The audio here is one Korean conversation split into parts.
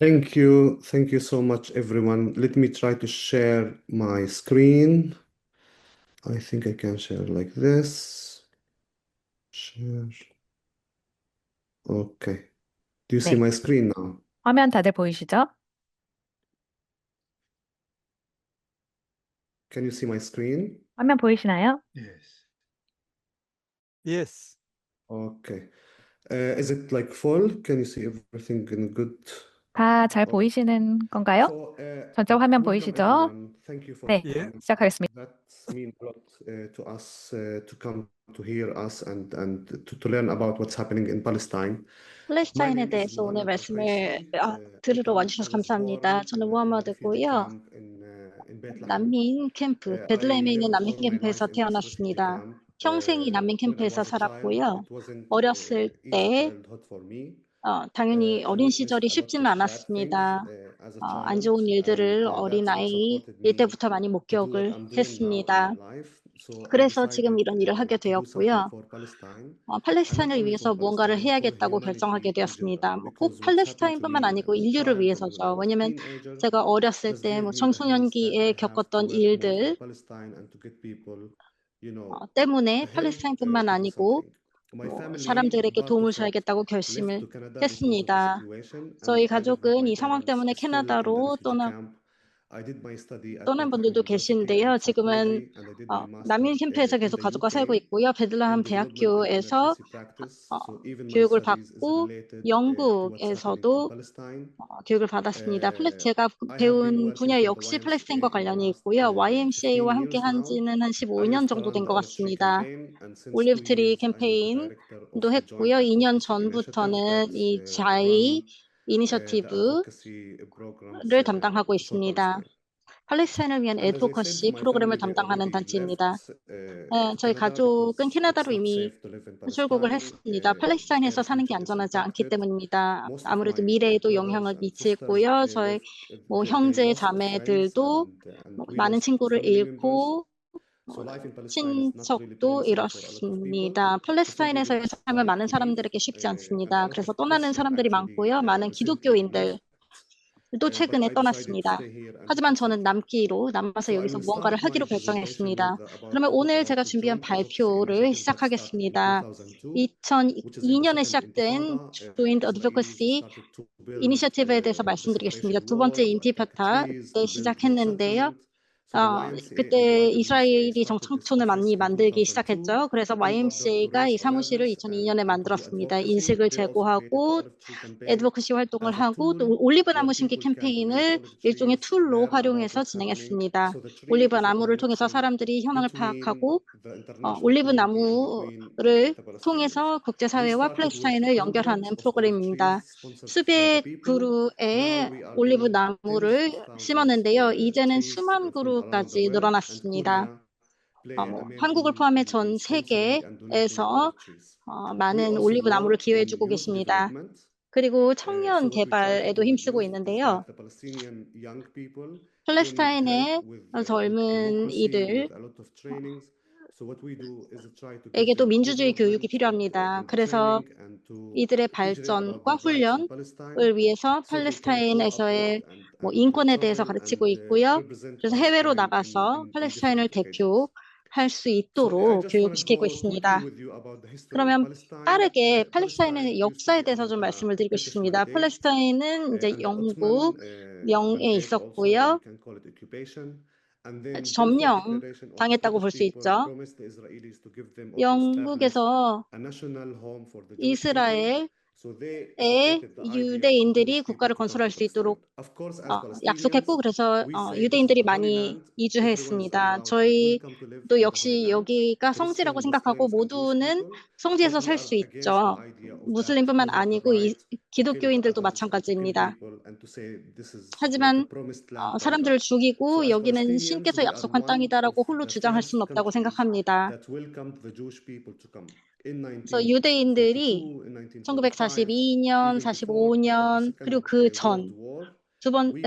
Thank you so much, everyone. Let me try to share my screen. I think I can share like this. Share. Okay. Do you see 네, my screen now? 화면 다들 보이시죠? Can you see my screen? 화면 보이시나요? Yes. Yes. Okay. Is it like full? Can you see everything in good? 다 잘 Okay. 보이시는 건가요? So, 전체 화면 welcome 보이시죠? everyone. Thank you for 네, Yeah. coming. 시작하겠습니다. That means a lot to us to come to hear us and to learn about what's happening in Palestine. My 팔레스타인에 name is 대해서 오늘 Muhammad 말씀을 Al-Qaisi. I 들으러 come 와주셔서 I was 감사합니다. born 저는 in a refugee 무하마드고요. camp in Bethlehem. 난민 캠프, I 베들레헴에 있는 lived 난민 all my 캠프에서 life in this refugee 태어났습니다. camp. 평생이 난민 When I 캠프에서 was a child, 살았고요. it wasn't 어렸을 easy 때 childhood for me. 당연히 I 어린 witnessed 시절이 a lot 쉽지는 of sad things 않았습니다. as a 안 child, 좋은 일들을 and that's what 어린아이일 supported me 때부터 많이 to do what 목격을 I'm doing now in my 했습니다. life. So I 그래서 지금 decided 이런 일을 하게 to do something 되었고요. for Palestine, and not 팔레스타인을 only 위해서 for 무언가를 Palestine, for 해야겠다고 결정하게 humanity in 되었습니다. general. 꼭 Because what happened to 팔레스타인뿐만 me 아니고 as a 인류를 child and when I 위해서죠. was a 왜냐하면 teenager 제가 어렸을 just 때 gave me the hints that 청소년기에 I have to 겪었던 work more for 일들 Palestine and to get people, 때문에 help 팔레스타인뿐만 to do 아니고 something. My family, 사람들에게 part of 도움을 it, 줘야겠다고 left 결심을 to Canada because of the 했습니다. situation, 저희 and I lived with 가족은 my 이 상황 parents 때문에 still in the 캐나다로 refugee camp. I did my study at 떠난 Bethlehem 분들도 University in 계신데요. 지금은 psychology, and I did my master 난민 캠프에서 in 계속 the 가족과 살고 UK 있고요. 베들레헴 in development and 대학교에서 emergency practice. So even my 교육을 studies is 받고 related to what's happening in 영국에서도 Palestine. 교육을 받았습니다. 제가 I have been 배운 working 분야 for the 역시 팔레스타인과 YMCA in the 관련이 last 있고요. 15 YMCA와 함께 years 한 now. 지는 한 I 15년 have 정도 run 된 the 것 Olive Tree 같습니다. campaign, and since 2 올리브트리 years I am the director of 캠페인도 the Joint 했고요. 2년 Advocacy Initiative 전부터는 that's 이 run 자이 the 이니셔티브를 advocacy programs 담당하고 for 있습니다. Palestine. 팔레스타인을 위한 And as I said, 애드vo커시 my 프로그램을 family, they 담당하는 already 단체입니다. left to 저희 Canada 가족은 because it's 캐나다로 not 이미 safe to live in 출국을 Palestine. 했습니다. 팔레스타인에서 Air 사는 게 future is 안전하지 않기 impacted. 때문입니다. Most of 아무래도 my 미래에도 brothers 영향을 and sisters, 미치고요. they 저희 left, they 형제 lost friends, 자매들도 and we 많은 lost 친구를 family members. 잃고 So life in Palestine is not really 친척도 promising for a lot of people. 잃었습니다. So some people 팔레스타인에서의 삶은 started 많은 to leave, 사람들에게 쉽지 and a 않습니다. lot 그래서 of 떠나는 Christians 사람들이 actually 많고요. 많은 recently 기독교인들도 left. But 최근에 I decided to 떠났습니다. stay here and 하지만 do 저는 something. 남아서 So I 여기서 will 무언가를 start my 하기로 presentation 결정했습니다. with 그러면 talk 오늘 about 제가 the 준비한 Joint Advocacy 발표를 Initiative that started in 시작하겠습니다. 2002, which is in the 2002년에 second 시작된 Intifada. 조인트 Israelis 어드vo커시 started to build 이니셔티브에 대해서 the 말씀드리겠습니다. separation 두 번째 wall, to attack 인티파타 trees, 때 to build no 시작했는데요. settlement. So the YMCA and the 그때 YWCA 이스라엘이 started this 정착촌을 office 많이 in 만들기 2002 시작했죠. 그래서 in order to YMCA가 이 raise 사무실을 awareness and 2002년에 to do 만들었습니다. advocacy. 인식을 They also created the 제고하고 Olive Tree campaign 애드vo커시 활동을 as a 하고 또 tool 올리브 where 나무 심기 people can donate 캠페인을 olive 일종의 trees, 툴로 learn about 활용해서 what's happening. 진행했습니다. So the tree 올리브 is a 나무를 통해서 connection 사람들이 현황을 between 파악하고 the international 올리브 community and between 나무를 the Palestinians. 통해서 We 국제사회와 started with 팔레스타인을 hundreds 연결하는 of olive 프로그램입니다. trees sponsored by the 수백 people. Now 그루의 we are 올리브 building tens 나무를 of thousands 심었는데요. 이제는 trees 수만 from around the 그루까지 world, and 늘어났습니다. Korea played a main 한국을 role 포함해 in 전 sponsoring and donating 세계에서 olive trees. We 많은 also 올리브 나무를 work on 기여해주고 youth 계십니다. development. 그리고 So 청년 what we try to 개발에도 do with 힘쓰고 youth is 있는데요. that the Palestinian young people, they need help 팔레스타인의 with 젊은 democracy, 이들 with a lot of trainings. So what we do is try to give 에게도 them 민주주의 교육이 development 필요합니다. and 그래서 training and to 이들의 teach them about 발전과 their rights in 훈련을 Palestine 위해서 so they can go abroad 팔레스타인에서의 and 인권에 대해서 travel 가르치고 and 있고요. represent 그래서 해외로 Palestine 나가서 in different 팔레스타인을 occasions. 대표할 수 So I 있도록 just want to 교육시키고 go quickly 있습니다. with you about the history of 그러면 Palestine. 빠르게 Palestine 팔레스타인의 used to 역사에 be 대해서 under 좀 the 말씀을 드리고 British 싶습니다. mandate 팔레스타인은 이제 and 영국 Ottoman 명에 mandate also, 있었고요. we can call it occupation. And then Balfour 점령 Declaration of 당했다고 볼 수 British people 있죠. promised the Israelis to give them or to establish 영국에서 a national home for the Jewish people. 이스라엘에 So they supported the idea of 유대인들이 Jewish people 국가를 to come to 건설할 수 Palestine. 있도록 Of course, as 약속했고 Palestinians, 그래서 we say this is 유대인들이 the Holy 많이 Land. Everyone is 이주했습니다. allowed and welcome to live 저희도 in the Holy 역시 Land. 여기가 성지라고 Christian, 생각하고 Muslims, and Jewish 모두는 people. 성지에서 But we 살 are 수 against the 있죠. idea of that. 무슬림뿐만 We have the 아니고 right to kill the 기독교인들도 others and to kill 마찬가지입니다. people and to say this is like a 하지만 promised land by 사람들을 God. So 죽이고 as 여기는 Palestinians, 신께서 we are 약속한 one of 땅이다라고 홀로 the 주장할 수는 first 없다고 countries 생각합니다. that welcomed the Jewish people to come. In 그래서 유대인들이 1942, in 1945, 1942년, even before the 45년, Second 그리고 그 World 전, War,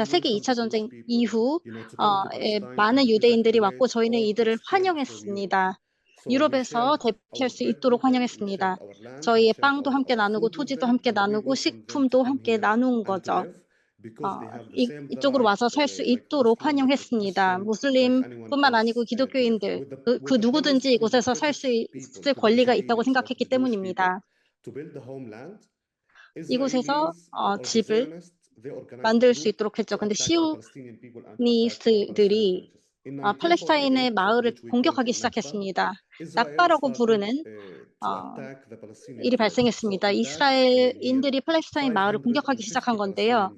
세계 we 2차 welcomed the 전쟁 Jewish people, 이후 to come to Palestine 많은 and to 유대인들이 왔고 evacuate 저희는 all 이들을 Christians from Europe. 환영했습니다. So we 유럽에서 shared 대피할 our 수 bread 있도록 with them, we shared 환영했습니다. our land, we 저희의 shared 빵도 함께 our 나누고 food with 토지도 them, 함께 and we 나누고 welcomed them to 식품도 come 함께 here 나눈 and to 거죠. live 이쪽으로 와서 살 수 있도록 환영했습니다. 무슬림뿐만 아니고 기독교인들, 그 누구든지 이곳에서 살 수 있을 권리가 있다고 생각했기 때문입니다. 이곳에서 집을 만들 수 있도록 했죠. 근데 시오니스트들이 팔레스타인의 마을을 공격하기 시작했습니다. 낙바라고 부르는 일이 발생했습니다. 이스라엘인들이 팔레스타인 마을을 공격하기 시작한 건데요.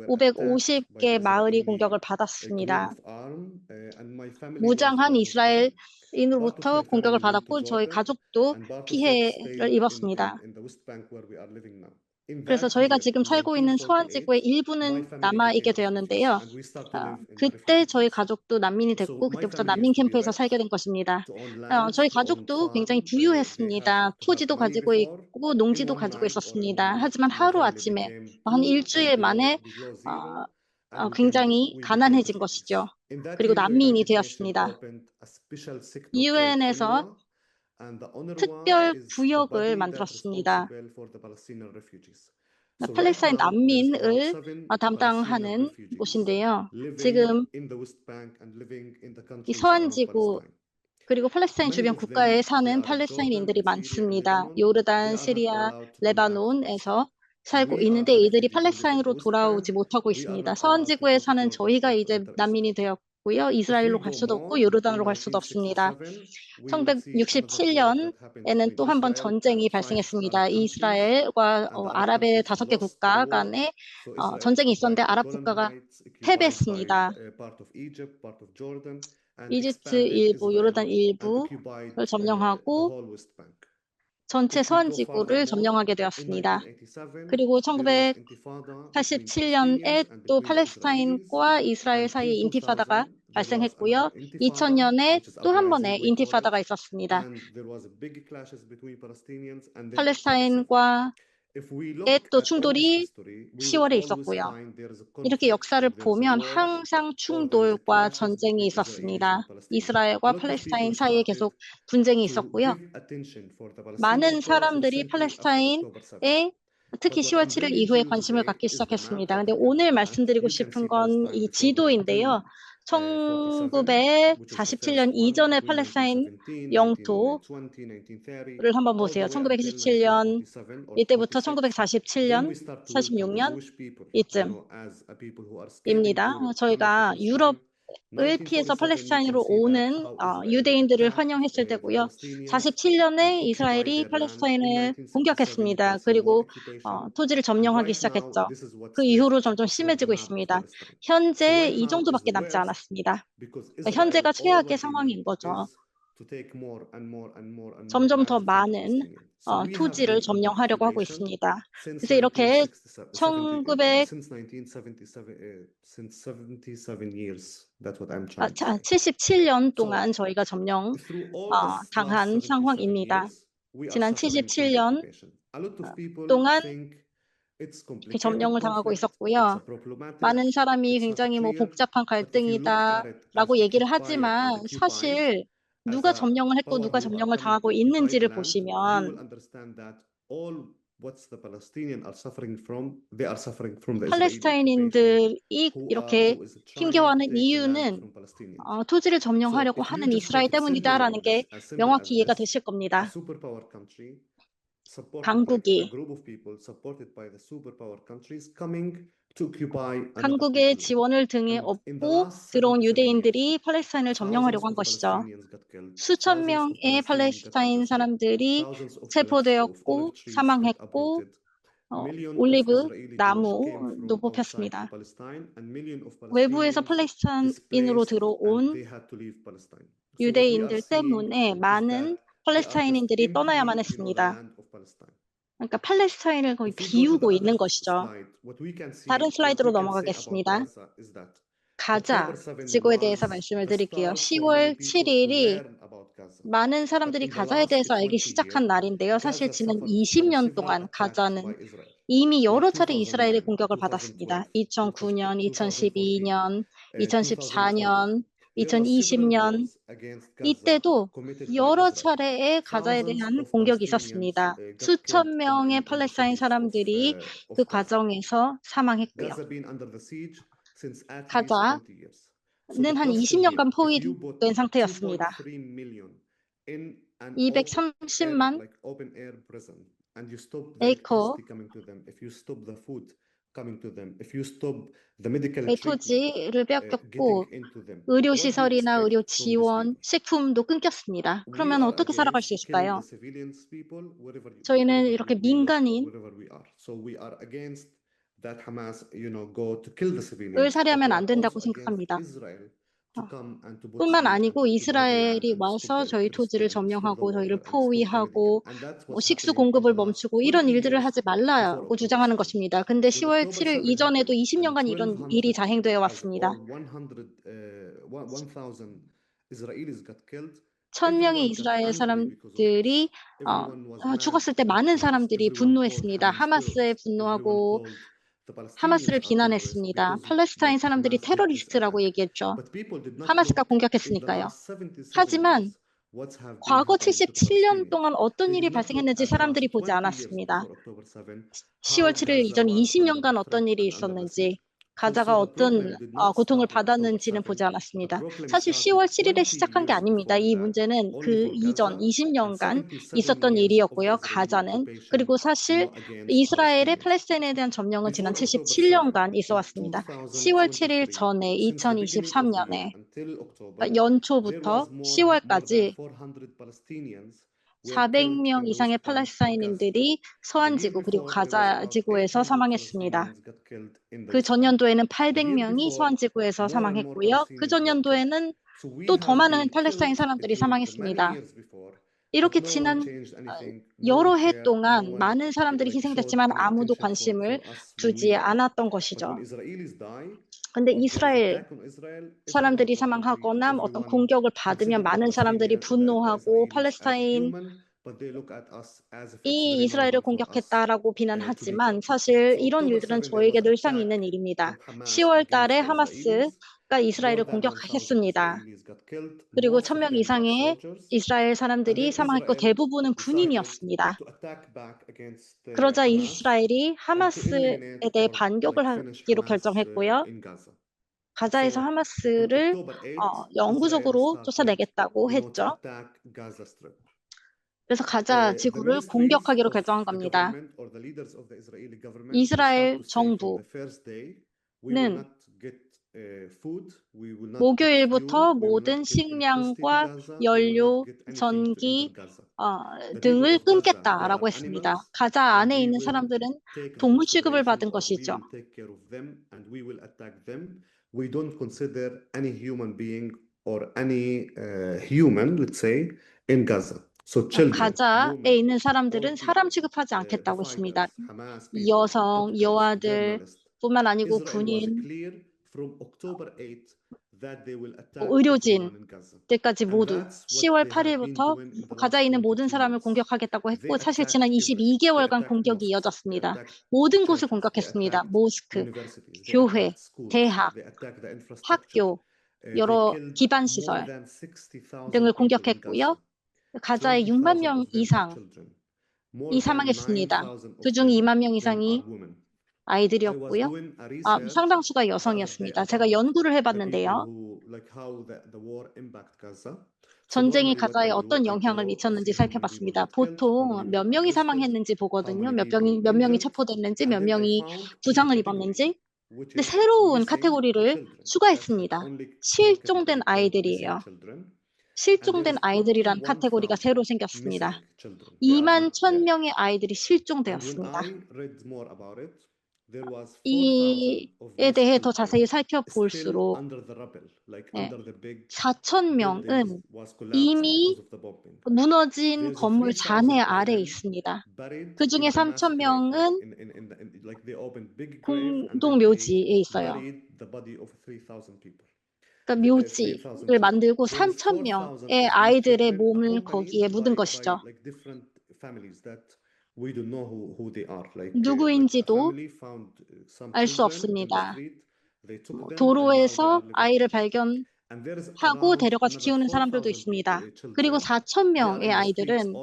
550개 마을이 공격을 받았습니다. 무장한 이스라엘인으로부터 공격을 받았고 저희 가족도 피해를 입었습니다. 그래서 저희가 지금 살고 있는 서한 지구의 일부는 남아있게 되었는데요. 그때 저희 가족도 난민이 됐고 그때부터 난민 캠프에서 살게 된 것입니다. 저희 가족도 굉장히 부유했습니다. 토지도 가지고 있고 농지도 가지고 있었습니다. 하지만 하루아침에 한 일주일 만에 굉장히 가난해진 것이죠. 그리고 난민이 되었습니다. 유엔에서 특별 구역을 만들었습니다. 팔레스타인 난민을 담당하는 곳인데요. 지금 이 서한지구 그리고 팔레스타인 주변 국가에 사는 팔레스타인인들이 많습니다. 요르단, 시리아, 레바논에서 살고 있는데 이들이 팔레스타인으로 돌아오지 못하고 있습니다. 서한지구에 사는 저희가 이제 난민이 되었고요. 이스라엘로 갈 수도 없고 요르단으로 갈 수도 없습니다. 1967년에는 또 한 번 전쟁이 발생했습니다. 이스라엘과 아랍의 5개 국가 간에 전쟁이 있었는데 아랍 국가가 패배했습니다. 이집트 일부, 요르단 일부를 점령하고 전체 서한지구를 점령하게 되었습니다. 그리고 1987년에 또 팔레스타인과 이스라엘 사이에 인티파다가 발생했고요. 2000년에 또 한 번의 인티파다가 있었습니다. 팔레스타인과의 또 충돌이 10월에 있었고요. 이렇게 역사를 보면 항상 충돌과 전쟁이 있었습니다. 이스라엘과 팔레스타인 사이에 계속 분쟁이 있었고요. 많은 사람들이 팔레스타인에 특히 10월 7일 이후에 관심을 갖기 시작했습니다. 근데 오늘 말씀드리고 싶은 건 이 지도인데요. 1947년 이전의 팔레스타인 영토를 한번 보세요. 1927년 이때부터 1947년, 46년 이쯤입니다. 저희가 유럽을 피해서 팔레스타인으로 오는 유대인들을 환영했을 때고요. 47년에 이스라엘이 팔레스타인을 공격했습니다. 그리고 토지를 점령하기 시작했죠. 그 이후로 점점 심해지고 있습니다. 현재 이 정도밖에 남지 않았습니다. 현재가 최악의 상황인 거죠. 점점 더 많은 토지를 점령하려고 하고 있습니다. 그래서 이렇게 77년 동안 저희가 점령 당한 상황입니다. 지난 77년 동안 이렇게 점령을 당하고 있었고요. 많은 사람이 굉장히 복잡한 갈등이다라고 얘기를 하지만 사실 누가 점령을 했고 누가 점령을 당하고 있는지를 보시면 팔레스타인인들이 이렇게 힘겨워하는 이유는 토지를 점령하려고 하는 이스라엘 때문이다라는 게 명확히 이해가 되실 겁니다. 강국이 한국의 지원을 등에 업고 들어온 유대인들이 팔레스타인을 점령하려고 한 것이죠. 수천 명의 팔레스타인 사람들이 체포되었고 사망했고 올리브 나무도 뽑혔습니다. 외부에서 팔레스타인으로 들어온 유대인들 때문에 많은 팔레스타인인들이 떠나야만 했습니다. 그러니까 팔레스타인을 거의 비우고 있는 것이죠. 다른 슬라이드로 넘어가겠습니다. 가자 지구에 대해서 말씀을 드릴게요. 10월 7일이 많은 사람들이 가자에 대해서 알기 시작한 날인데요. 사실 지난 20년 동안 가자는 이미 여러 차례 이스라엘의 공격을 받았습니다. 2009년, 2012년, 2014년, 2020년 이때도 여러 차례의 가자에 대한 공격이 있었습니다. 수천 명의 팔레스타인 사람들이 그 과정에서 사망했고요. 가자는 한 20년간 포위된 상태였습니다. 230만 에이커의 토지를 빼앗겼고 의료시설이나 의료 지원, 식품도 끊겼습니다. 그러면 어떻게 살아갈 수 있을까요? 저희는 이렇게 민간인을 살해하면 안 된다고 생각합니다. 뿐만 아니고 이스라엘이 와서 저희 토지를 점령하고 저희를 포위하고 식수 공급을 멈추고 이런 일들을 하지 말라고 주장하는 것입니다. 근데 10월 7일 이전에도 20년간 이런 일이 자행되어 왔습니다. 1000명의 이스라엘 사람들이 죽었을 때 많은 사람들이 분노했습니다. 하마스에 분노하고 하마스를 비난했습니다. 팔레스타인 사람들이 테러리스트라고 얘기했죠. 하마스가 공격했으니까요. 하지만 과거 77년 동안 어떤 일이 발생했는지 사람들이 보지 않았습니다. 10월 7일 이전 20년간 어떤 일이 있었는지, 가자가 어떤 고통을 받았는지는 보지 않았습니다. 사실 10월 7일에 시작한 게 아닙니다. 이 문제는 그 이전 20년간 있었던 일이었고요. 가자는. 그리고 사실 이스라엘의 팔레스타인에 대한 점령은 지난 77년간 있어 왔습니다. 10월 7일 전에 2023년에 연초부터 10월까지 400명 이상의 팔레스타인인들이 서안지구 그리고 가자지구에서 사망했습니다. 그 전년도에는 800명이 서안지구에서 사망했고요. 그 전년도에는 또 더 많은 팔레스타인 사람들이 사망했습니다. 이렇게 지난 여러 해 동안 많은 사람들이 희생됐지만 아무도 관심을 두지 않았던 것이죠. 근데 이스라엘 사람들이 사망하거나 어떤 공격을 받으면 많은 사람들이 분노하고 팔레스타인이 이스라엘을 공격했다라고 비난하지만 사실 이런 일들은 저에게 늘상 있는 일입니다. 10월 달에 하마스가 이스라엘을 공격했습니다. 그리고 1000명 이상의 이스라엘 사람들이 사망했고 대부분은 군인이었습니다. 그러자 이스라엘이 하마스에 대해 반격을 하기로 결정했고요. 가자에서 하마스를 영구적으로 쫓아내겠다고 했죠. 그래서 가자 지구를 공격하기로 결정한 겁니다. 이스라엘 정부는 목요일부터 모든 식량과 연료, 전기 등을 끊겠다라고 했습니다. 가자 안에 있는 사람들은 동물 취급을 받은 것이죠. We don't consider any human being or any human, let's say, in Gaza. So children, 가자에 있는 사람들은 사람 취급하지 않겠다고 했습니다. 여성, 여아들 뿐만 아니고 군인, 의료진들까지 모두 10월 8일부터 가자에 있는 모든 사람을 공격하겠다고 했고 사실 지난 22개월간 공격이 이어졌습니다. 모든 곳을 공격했습니다. 모스크, 교회, 대학, 학교, 여러 기반시설 등을 공격했고요. 가자에 6만 명 이상이 사망했습니다. 그중 2만 명 이상이 아이들이었고요. 상당수가 여성이었습니다. 제가 연구를 해봤는데요. 전쟁이 가자에 어떤 영향을 미쳤는지 살펴봤습니다. 보통 몇 명이 사망했는지 보거든요. 몇 명이 체포됐는지, 몇 명이 부상을 입었는지. 근데 새로운 카테고리를 추가했습니다. 실종된 아이들이에요. 실종된 아이들이란 카테고리가 새로 생겼습니다. 2만 1000명의 아이들이 실종되었습니다. 이에 대해 더 자세히 살펴볼수록 4,000명은 이미 무너진 건물 잔해 아래에 있습니다. 그 중에 3,000명은 공동묘지에 있어요. 그러니까 묘지를 만들고 3,000명의 아이들의 몸을 거기에 묻은 것이죠. 누구인지도 알 수 없습니다. 도로에서 아이를 발견한 하고 데려가서 키우는 사람들도 있습니다. 그리고 4,000명의 아이들은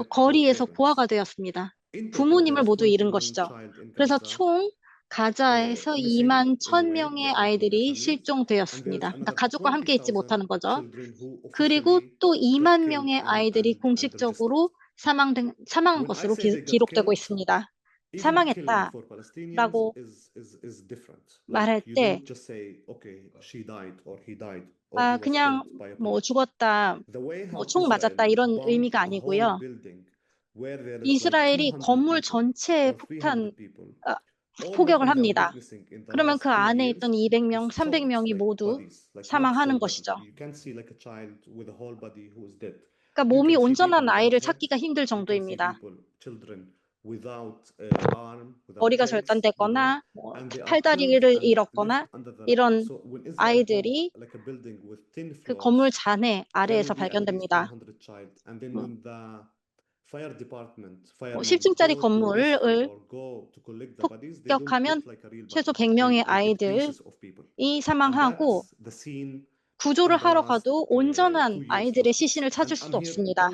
거리에서 고아가 되었습니다. 부모님을 모두 잃은 것이죠. 그래서 총 가자에서 2만 1,000명의 아이들이 실종되었습니다. 그러니까 가족과 함께 있지 못하는 거죠. 그리고 또 2만 명의 아이들이 공식적으로 사망한 것으로 기록되고 있습니다. 사망했다라고 말할 때 그냥 뭐 죽었다, 뭐 총 맞았다 이런 의미가 아니고요. 이스라엘이 건물 전체에 폭격을 합니다. 그러면 그 안에 있던 200명, 300명이 모두 사망하는 것이죠. 그러니까 몸이 온전한 아이를 찾기가 힘들 정도입니다. 머리가 절단됐거나 팔다리를 잃었거나 이런 아이들이 그 건물 잔해 아래에서 발견됩니다. 10층짜리 건물을 폭격하면 최소 100명의 아이들이 사망하고 구조를 하러 가도 온전한 아이들의 시신을 찾을 수도 없습니다.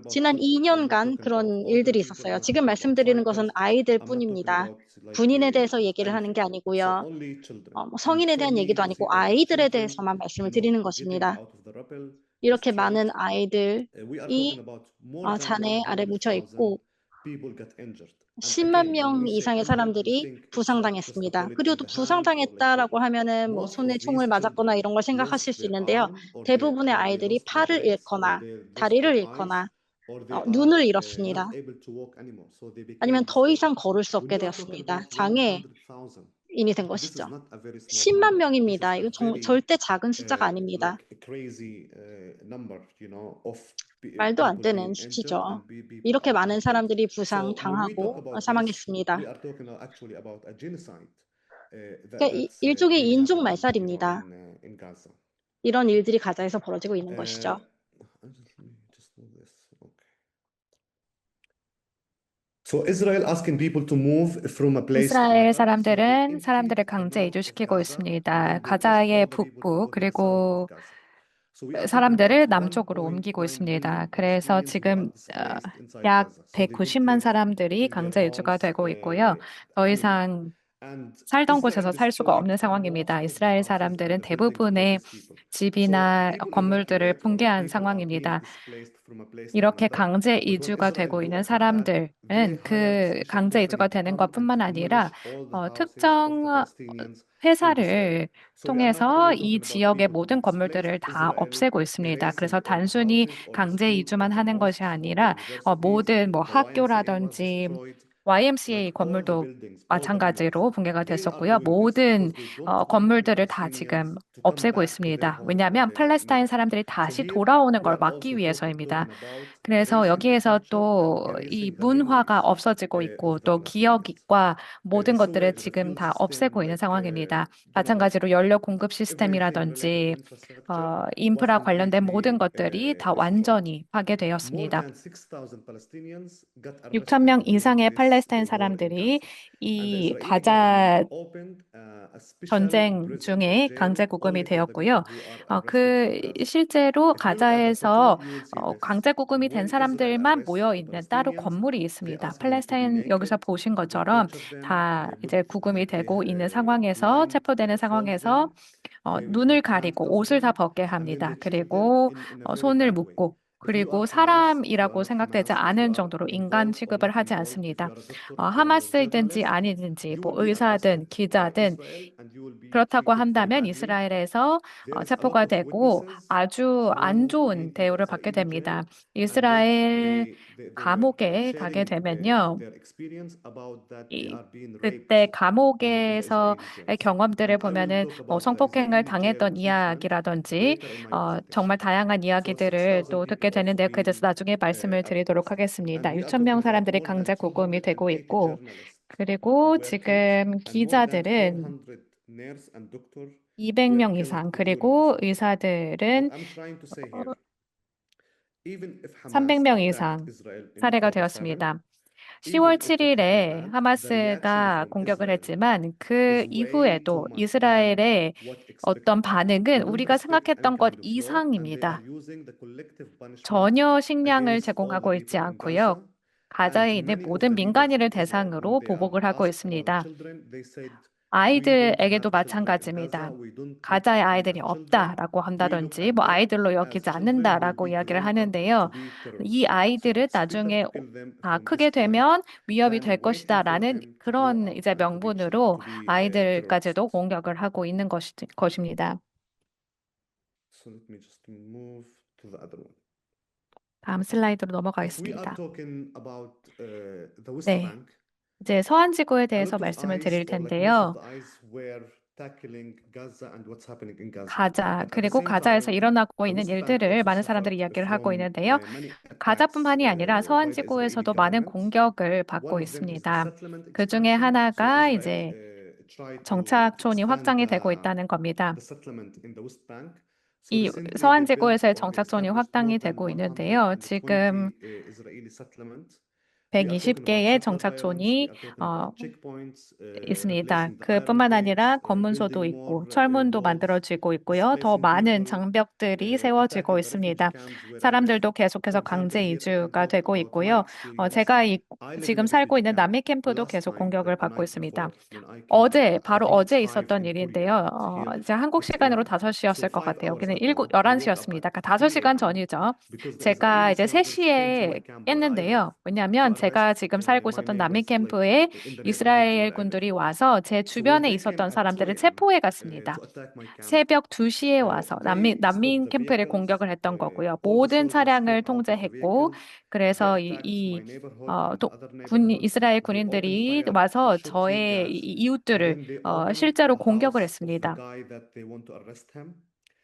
지난 2년간 그런 일들이 있었어요. 지금 말씀드리는 것은 아이들 뿐입니다. 군인에 대해서 얘기를 하는 게 아니고요. 성인에 대한 얘기도 아니고 아이들에 대해서만 말씀을 드리는 것입니다. 이렇게 많은 아이들이 잔해 아래 묻혀 있고 10만 명 이상의 사람들이 부상당했습니다. 그리고 또 부상당했다라고 하면은 뭐 손에 총을 맞았거나 이런 걸 생각하실 수 있는데요. 대부분의 아이들이 팔을 잃거나 다리를 잃거나 눈을 잃었습니다. 아니면 더 이상 걸을 수 없게 되었습니다. 장애인이 된 것이죠. 10만 명입니다. 이거 절대 작은 숫자가 아닙니다. 말도 안 되는 수치죠. 이렇게 많은 사람들이 부상당하고 사망했습니다. 그러니까 일종의 인종 말살입니다. 이런 일들이 가자에서 벌어지고 있는 것이죠. 이스라엘 사람들은 사람들을 강제 이주시키고 있습니다. 가자의 북부 그리고 사람들을 남쪽으로 옮기고 있습니다. 그래서 지금 약 190만 사람들이 강제 이주가 되고 있고요. 더 이상 살던 곳에서 살 수가 없는 상황입니다. 이스라엘 사람들은 대부분의 집이나 건물들을 붕괴한 상황입니다. 이렇게 강제 이주가 되고 있는 사람들은 그 강제 이주가 되는 것뿐만 아니라 특정 회사를 통해서 이 지역의 모든 건물들을 다 없애고 있습니다. 그래서 단순히 강제 이주만 하는 것이 아니라 모든 뭐 학교라든지 YMCA 건물도 마찬가지로 붕괴가 됐었고요. 모든 건물들을 다 지금 없애고 있습니다. 왜냐하면 팔레스타인 사람들이 다시 돌아오는 걸 막기 위해서입니다. 그래서 여기에서 또 이 문화가 없어지고 있고 또 기억과 모든 것들을 지금 다 없애고 있는 상황입니다. 마찬가지로 연료 공급 시스템이라든지 인프라 관련된 모든 것들이 다 완전히 파괴되었습니다. 6천 명 이상의 팔레스타인 사람들이 이 가자 전쟁 중에 강제 구금이 되었고요. 실제로 가자에서 강제 구금이 된 사람들만 모여 있는 따로 건물이 있습니다. 팔레스타인 여기서 보신 것처럼 다 이제 구금이 되고 있는 상황에서 체포되는 상황에서 눈을 가리고 옷을 다 벗게 합니다. 그리고 손을 묶고 그리고 사람이라고 생각되지 않은 정도로 인간 취급을 하지 않습니다. 하마스든지 아니든지 뭐 의사든 기자든 그렇다고 한다면 이스라엘에서 체포가 되고 아주 안 좋은 대우를 받게 됩니다. 이스라엘 감옥에 가게 되면요. 그때 감옥에서의 경험들을 보면은 뭐 성폭행을 당했던 이야기라든지 정말 다양한 이야기들을 또 듣게 되는데 그에 대해서 나중에 말씀을 드리도록 하겠습니다. 6천 명 사람들이 강제 구금이 되고 있고 그리고 지금 기자들은 200명 이상 그리고 의사들은 300명 이상 살해가 되었습니다. 10월 7일에 하마스가 공격을 했지만 그 이후에도 이스라엘의 어떤 반응은 우리가 생각했던 것 이상입니다. 전혀 식량을 제공하고 있지 않고요. 가자에 있는 모든 민간인을 대상으로 보복을 하고 있습니다. 아이들에게도 마찬가지입니다. 가자에 아이들이 없다라고 한다든지, 뭐 아이들로 여기지 않는다라고 이야기를 하는데요. 이 아이들은 나중에 다 크게 되면 위협이 될 것이다라는 그런 이제 명분으로 아이들까지도 공격을 하고 있는 것입니다. So let me just move to the other one. 다음 슬라이드로 If we are 넘어가겠습니다. talking about the West 네, Bank, 이제 서안지구에 a 대해서 lot of 말씀을 eyes, 드릴 or like most of 텐데요. the eyes, were tackling Gaza and what's happening in Gaza. 가자, But at the 그리고 same 가자에서 time, 일어나고 the 있는 West Bank 일들을 also 많은 suffered 사람들이 이야기를 하고 from 있는데요. many attacks 가자뿐만이 아니라 by the Israeli 서안지구에서도 많은 government. 공격을 One 받고 of them is the 있습니다. settlement 그 중에 expansion. So 하나가 Israel 이제 tried to 정착촌이 expand 확장이 되고 있다는 겁니다. the settlement in the West Bank. So 이 recently they built 서안지구에서의 or they 정착촌이 established more 확장이 than 되고 있는데요. 120 지금 Israeli settlements. We are talking about 120개의 settler islands. We 정착촌이 are talking about checkpoints, 있습니다. replacing the iron 그뿐만 아니라 gates, 검문소도 building 있고 more 철문도 walls, 만들어지고 있고요. 더 displacing 많은 people, 장벽들이 세워지고 attacking the refugee 있습니다. camps where I live. 사람들도 계속해서 For example, 강제 here I can 이주가 talk 되고 about my 있고요. experience. 제가 I live in 지금 a 살고 refugee 있는 camp. 난민 The 캠프도 last 계속 time, 공격을 like the 받고 night 있습니다. before, when I came back, I 바로 think it's 어제 5 있었던 in 일인데요. Korea. Here 이제 한국 it's 시간으로 11. So 5시였을 것 5 같아요. hours 여기는 ago, I woke up 11시였습니다. at 그러니까 3 5시간 a.m. 전이죠. because the 제가 Israeli 이제 soldiers came to my 3시에 camp where I live 깼는데요. to 왜냐하면 제가 arrest 지금 살고 my 있었던 난민 neighbors, like 캠프에 in the neighborhood 이스라엘 where I live. 군들이 와서 제 So when 주변에 they came 있었던 at 2 사람들을 a.m. 체포해 갔습니다. to attack my camp, 새벽 2시에 와서 they stopped 난민 the 캠프를 vehicles. 공격을 했던 거고요. All the 모든 soldiers came 차량을 out of the 통제했고, vehicles. They 그래서 attacked my neighborhood and other neighborhoods. 이스라엘 They opened 군인들이 fire. They 와서 shot tear 저의 gas. 이웃들을 Then they opened 실제로 a 공격을 house of the 했습니다. guy that they want to arrest him.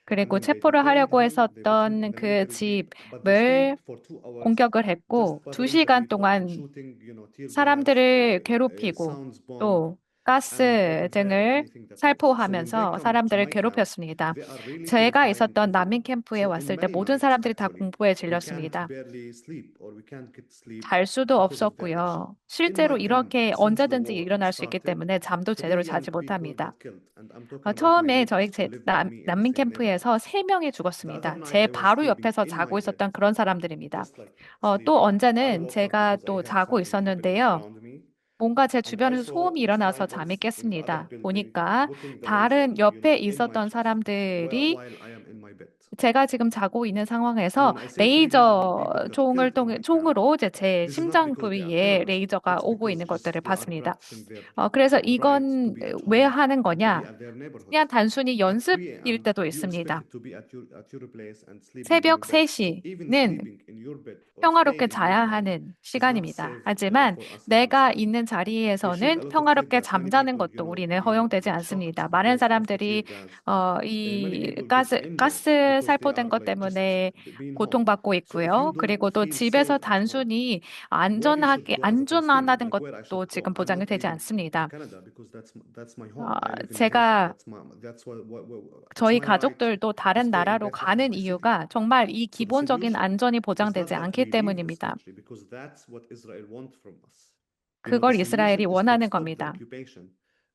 And 그리고 then they 체포를 detained 하려고 him. They put him in 했었던 the 그 military jeep. But they 집을 stayed for 2 hours 공격을 just 했고, bothering the 2시간 people and 동안 shooting, tear gas, 사람들을 괴롭히고 sounds bomb, 또 and 가스 open fire on 등을 anything that moves. So when they 살포하면서 come to 사람들을 my camp, 괴롭혔습니다. they are really 제가 terrifying 있었던 난민 everyone. 캠프에 So 왔을 in 때 many 모든 nights, 사람들이 다 actually, 공포에 we can't 질렸습니다. barely sleep or we can't get sleep 잘 수도 because of their action. 없었고요. In my 실제로 camp, 이렇게 since the 언제든지 war 일어날 수 있기 started, 때문에 잠도 3 제대로 young 자지 people 못합니다. got killed. And I'm talking about my 처음에 neighbors who live with me in the 난민 same neighborhood. 캠프에서 3명이 The other 죽었습니다. night, 제 I was 바로 sleeping 옆에서 in my 자고 bed, 있었던 그런 사람들입니다. just like 또 sleeping. I 언제는 woke up 제가 because I 또 had 자고 something happening 있었는데요. around me. 뭔가 제 And I 주변에서 소음이 saw 일어나서 5 잠이 others in the other 깼습니다. building 보니까 putting the laser, 다른 옆에 in my 있었던 chest 사람들이 while I am in my bed. 제가 지금 자고 있는 And 상황에서 when I say 300 레이저 people got killed in my camp, 총으로 이제 제 this is not 심장 because they are 부위에 terrorists. 레이저가 It's 오고 because 있는 just 것들을 they are 봤습니다. practicing their 그래서 right to 이건 be at 왜 home 하는 and to be 거냐? at their neighborhood. 그냥 단순히 At 3 연습일 a.m., 때도 you 있습니다. expected to be at your place and sleeping in 새벽 your bed. Even 3시는 sleeping in your bed or 평화롭게 staying in your 자야 bed 하는 is not 시간입니다. safe 하지만 for us in 내가 Palestine. 있는 They shoot a 자리에서는 lot of tear 평화롭게 gas. Many 잠자는 people, 것도 우리는 허용되지 got 않습니다. shocked 많은 because of the tear 사람들이 gas. Many 이 people got injured 가스 because they 살포된 are 것 like just 때문에 being home. 고통받고 So if you 있고요. don't 그리고 또 feel 집에서 safe at home, 단순히 where you should go as a 안전하다는 Palestinian, like where I 것도 should go. 지금 I'm 보장이 not 되지 leaving 않습니다. Canada because that's my home. I live in Malaysia. 제가 That's it's 저희 my right 가족들도 to 다른 stay in 나라로 better from 가는 my city. 이유가 정말 이 So the 기본적인 solution 안전이 is 보장되지 not that 않기 we leave this 때문입니다. country because that's what Israel wants from us. 그걸 The 이스라엘이 solution is to 원하는 stop the 겁니다. occupation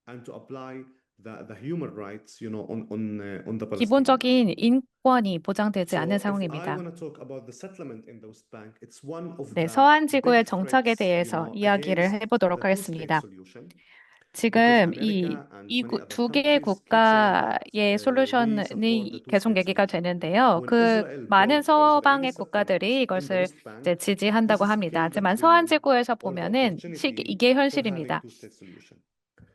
and to apply the human rights, on the Palestinians. 기본적인 인권이 보장되지 않은 So if I 상황입니다. want to talk about the settlement in the West Bank, it's one of 네, the 서한 big 지구의 정착에 threats, 대해서 이야기를 against 해보도록 the two-state 하겠습니다. solution. Because 지금 America and many other 두 개의 countries keep saying that 국가의 we support the 솔루션이 계속 two-state 얘기가 solution. 되는데요. When 그 Israel 많은 built the Israeli 서방의 국가들이 settlements in the 이것을 West Bank, 이제 지지한다고 this 합니다. gave them 하지만 서한 지구에서 or the 보면은 opportunity 이게 for having 현실입니다. two-state solution.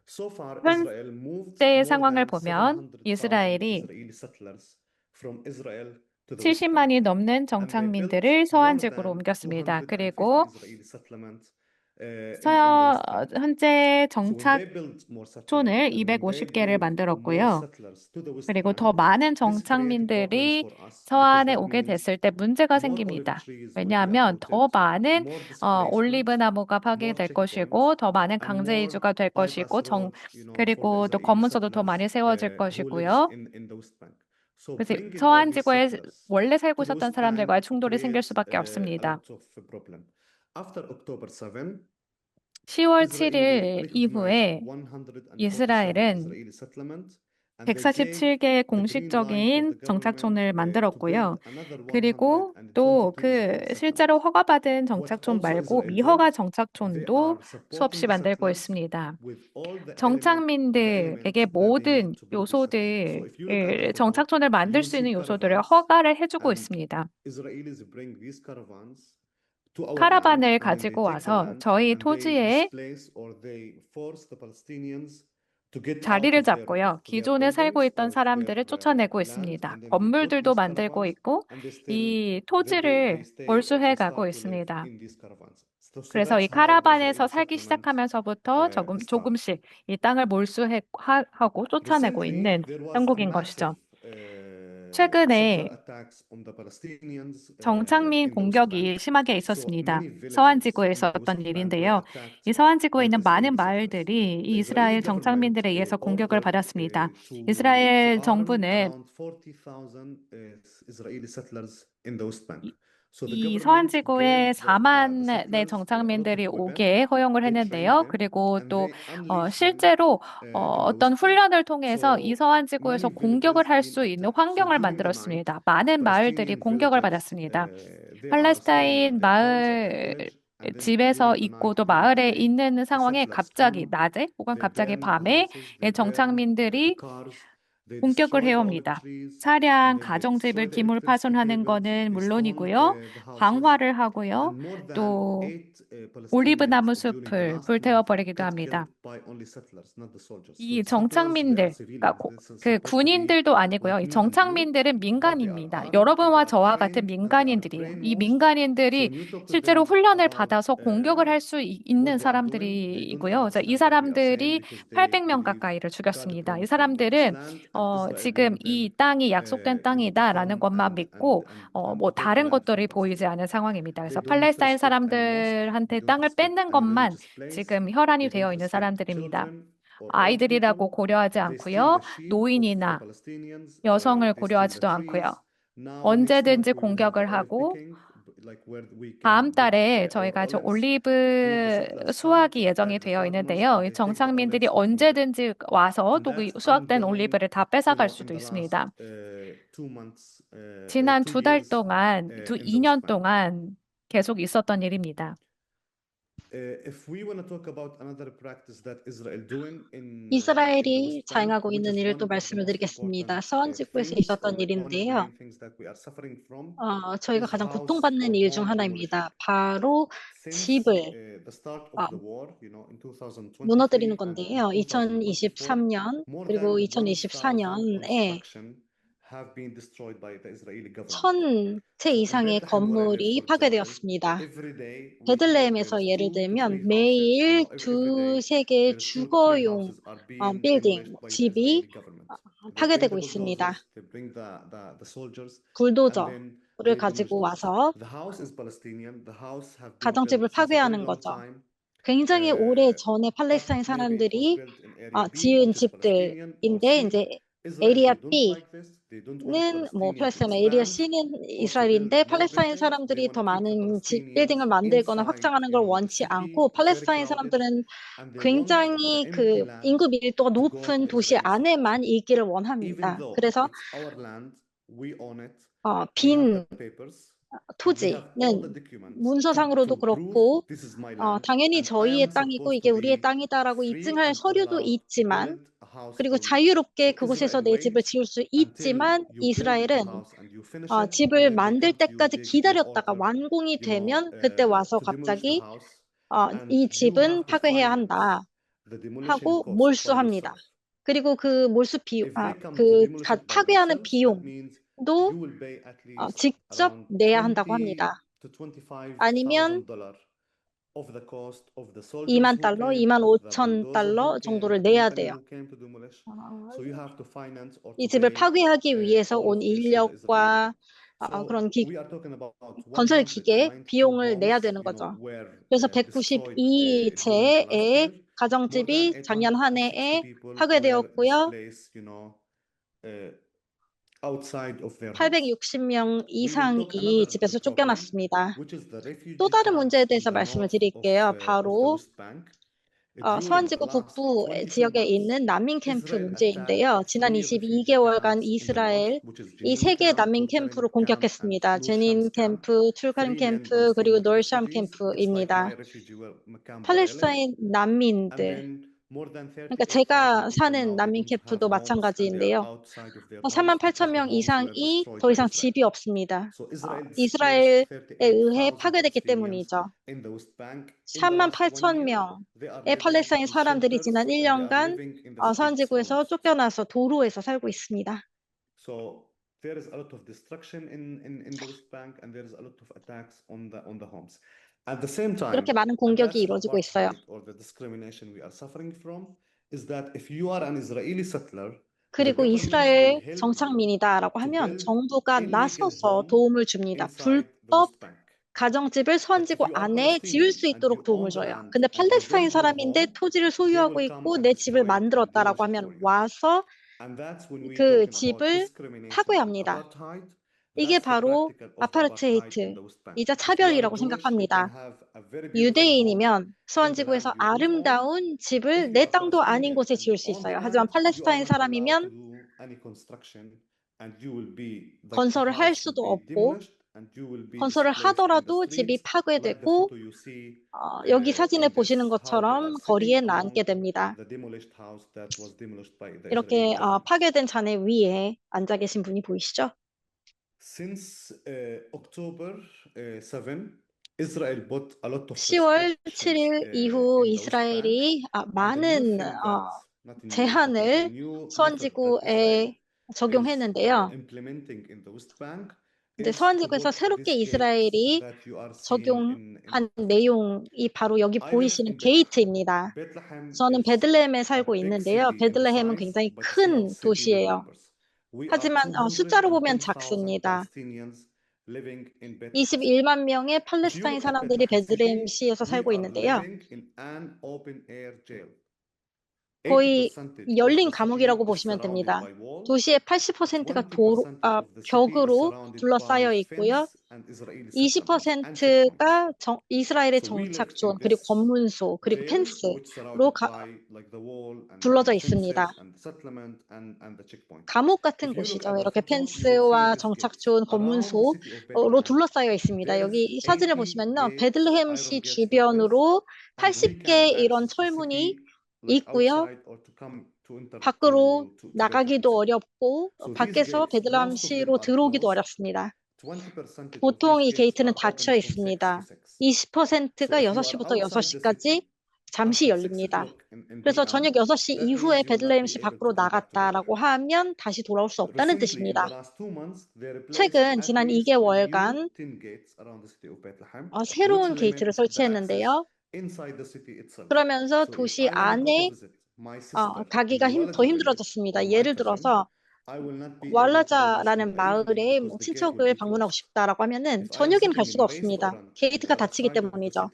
So far, 현재의 Israel moved 상황을 more than 보면 700,000 이스라엘이 Israeli settlers from Israel to the West Bank. 70만이 넘는 And they built 정착민들을 서한 more 지구로 than 옮겼습니다. 250 그리고 Israeli settlements in the West Bank. 현재 So when they built more 정착촌을 settlements and when they 250개를 moved more 만들었고요. settlers to the West 그리고 Bank, 더 많은 this created problems 정착민들이 for us because 서안에 that 오게 means 됐을 때 문제가 more olive 생깁니다. trees will be 왜냐하면 더 uprooted, 많은 more displacement, 올리브 나무가 more 파괴될 것이고, checkpoints, 더 많은 and 강제 more 이주가 될 것이고, bypass roads, for the 그리고 또 Israeli 검문소도 더 settlers 많이 세워질 who lives 것이고요. in the West Bank. So 그래서 bringing all 서안 these 지구에 settlers 원래 살고 to the 있었던 West Bank 사람들과의 충돌이 생길 creates 수밖에 a 없습니다. lot of problem. After October 7, 10월 7일 이후에 이스라엘은 147개의 공식적인 정착촌을 만들었고요. 그리고 또 그 실제로 허가받은 정착촌 말고 미허가 정착촌도 수없이 만들고 있습니다. 정착민들에게 모든 요소들, 정착촌을 만들 수 있는 요소들을 허가를 해주고 있습니다. 카라반을 가지고 와서 저희 토지에 자리를 잡고요. 기존에 살고 있던 사람들을 쫓아내고 있습니다. 건물들도 만들고 있고 이 토지를 몰수해 가고 있습니다. 그래서 이 카라반에서 살기 시작하면서부터 조금씩 이 땅을 몰수하고 쫓아내고 있는 형국인 것이죠. 최근에 정착민 공격이 심하게 있었습니다. 서한 지구에 있었던 일인데요. 이 서한 지구에 있는 많은 마을들이 이 이스라엘 정착민들에 의해서 공격을 받았습니다. 이스라엘 정부는 이 서한 지구에 4만의 정착민들이 오게 허용을 했는데요. 그리고 또 실제로 어떤 훈련을 통해서 이 서한 지구에서 공격을 할 수 있는 환경을 만들었습니다. 많은 마을들이 공격을 받았습니다. 팔레스타인 마을 집에서 있고 또 마을에 있는 상황에 갑자기 낮에 혹은 갑자기 밤에 정착민들이 공격을 해옵니다. 차량, 가정집을 기물 파손하는 거는 물론이고요. 방화를 하고요. 또 올리브 나무 숲을 불태워버리기도 합니다. 이 정착민들, 그러니까 그 군인들도 아니고요. 이 정착민들은 민간입니다. 여러분과 저와 같은 민간인들이에요. 이 민간인들이 실제로 훈련을 받아서 공격을 할 수 있는 사람들이고요. 그래서 이 사람들이 800명 가까이를 죽였습니다. 이 사람들은 지금 이 땅이 약속된 땅이다라는 것만 믿고 뭐 다른 것들이 보이지 않은 상황입니다. 그래서 팔레스타인 사람들한테 땅을 뺏는 것만 지금 혈안이 되어 있는 사람들입니다. 아이들이라고 고려하지 않고요. 노인이나 여성을 고려하지도 않고요. 언제든지 공격을 하고 다음 달에 저희가 저 올리브 수확이 예정이 되어 있는데요. 이 정착민들이 언제든지 와서 또 그 수확된 올리브를 다 뺏어갈 수도 있습니다. 지난 2달 동안, 2년 동안 계속 있었던 일입니다. 이스라엘이 자행하고 있는 일을 또 말씀을 드리겠습니다. 서한 지구에서 있었던 일인데요. 저희가 가장 고통받는 일 중 하나입니다. 바로 집을 무너뜨리는 건데요. 2023년 그리고 2024년에 1,000채 이상의 건물이 파괴되었습니다. 베들레헴에서 예를 들면 매일 2-3개의 주거용 빌딩, 집이 파괴되고 있습니다. 불도저를 가지고 와서 가정집을 파괴하는 거죠. 굉장히 오래 전에 팔레스타인 사람들이 지은 집들인데 이제 에리아 B는 뭐 팔레스타인, 에리아 C는 이스라엘인데 팔레스타인 사람들이 더 많은 빌딩을 만들거나 확장하는 걸 원치 않고 팔레스타인 사람들은 굉장히 그 인구 밀도가 높은 도시 안에만 있기를 원합니다. 그래서 빈 토지는 문서상으로도 그렇고 당연히 저희의 땅이고 이게 우리의 땅이다라고 입증할 서류도 있지만 그리고 자유롭게 그곳에서 내 집을 지을 수 있지만 이스라엘은 집을 만들 때까지 기다렸다가 완공이 되면 그때 와서 갑자기 이 집은 파괴해야 한다 하고 몰수합니다. 그리고 그 파괴하는 비용도 직접 내야 한다고 합니다. 아니면 $20,000, $25,000 정도를 내야 돼요. 이 집을 파괴하기 위해서 온 인력과 그런 건설 기계 비용을 내야 되는 거죠. 그래서 192채의 가정집이 작년 한 해에 파괴되었고요. 860명 이상이 집에서 쫓겨났습니다. 또 다른 문제에 대해서 말씀을 드릴게요. 바로 서한지구 북부 지역에 있는 난민 캠프 문제인데요. 지난 22개월간 이스라엘이 3개 난민 캠프를 공격했습니다. 제닌 캠프, 툴카림 캠프, 그리고 노르샴 캠프입니다. 팔레스타인 난민들, 그러니까 제가 사는 난민 캠프도 마찬가지인데요. 38,000명 이상이 더 이상 집이 없습니다. 이스라엘에 의해 파괴됐기 때문이죠. 38,000명의 팔레스타인 사람들이 지난 1년간 서한지구에서 쫓겨나서 도로에서 살고 있습니다. So there is a lot of destruction in the West Bank, and there is a lot of attacks on the homes. At the same time, 이렇게 많은 공격이 이루어지고 있어요. or the discrimination we are suffering from is that if you are an Israeli settler, 그리고 이스라엘 정착민이다라고 하면 정부가 나서서 도움을 줍니다. 불법 가정집을 서한지구 안에 지을 수 있도록 도움을 줘요. 근데 팔레스타인 사람인데 토지를 소유하고 있고 내 집을 만들었다라고 하면 와서 그 집을 파괴합니다. 이게 바로 아파르테이트이자 차별이라고 생각합니다. 유대인이면 서한지구에서 아름다운 집을 내 땅도 아닌 곳에 지을 수 있어요. 하지만 팔레스타인 사람이면 건설을 할 수도 없고 건설을 하더라도 집이 파괴되고 여기 사진을 보시는 것처럼 거리에 앉게 됩니다. 이렇게 파괴된 잔해 위에 앉아 계신 분이 보이시죠? Since October 7, Israel bought a lot of 10월 7일 이후 이스라엘이 많은 제한을 서한지구에 적용했는데요. 근데 서한지구에서 새롭게 이스라엘이 적용한 내용이 바로 여기 보이시는 게이트입니다. 저는 베들레헴에 살고 있는데요. 베들레헴은 굉장히 큰 도시예요. 하지만 숫자로 보면 작습니다. 21만 명의 팔레스타인 사람들이 베들레헴시에서 살고 있는데요. 거의 열린 감옥이라고 보시면 됩니다. 도시의 80%가 벽으로 둘러싸여 있고요. 20%가 이스라엘의 정착존, 그리고 검문소, 그리고 펜스로 둘러져 있습니다. 감옥 같은 곳이죠. 이렇게 펜스와 정착존, 검문소로 둘러싸여 있습니다. 여기 사진을 보시면요. 베들레헴시 주변으로 80개 이런 철문이 있고요. 밖으로 나가기도 어렵고 밖에서 베들레헴시로 들어오기도 어렵습니다. 보통 이 게이트는 닫혀 있습니다. 20%가 6시부터 6시까지 잠시 열립니다. 그래서 저녁 6시 이후에 베들레헴시 밖으로 나갔다라고 하면 다시 돌아올 수 없다는 뜻입니다. 최근 지난 2개월간 새로운 게이트를 설치했는데요. 그러면서 도시 안에 가기가 더 힘들어졌습니다. 예를 들어서 왈라자라는 마을에 친척을 방문하고 싶다라고 하면은 저녁에는 갈 수가 없습니다. 게이트가 닫히기 때문이죠.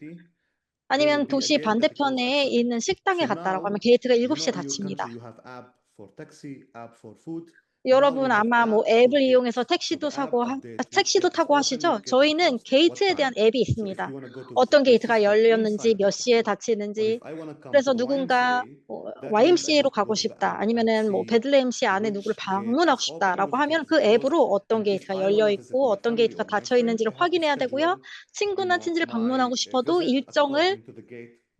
아니면 도시 반대편에 있는 식당에 갔다라고 하면 게이트가 7시에 닫힙니다. 여러분 아마 앱을 이용해서 택시도 타고 하시죠? 저희는 게이트에 대한 앱이 있습니다. 어떤 게이트가 열렸는지, 몇 시에 닫히는지. 그래서 누군가 YMCA로 가고 싶다, 아니면은 베들레헴시 안에 누구를 방문하고 싶다라고 하면 그 앱으로 어떤 게이트가 열려 있고 어떤 게이트가 닫혀 있는지를 확인해야 되고요. 친구나 친지를 방문하고 싶어도 일정을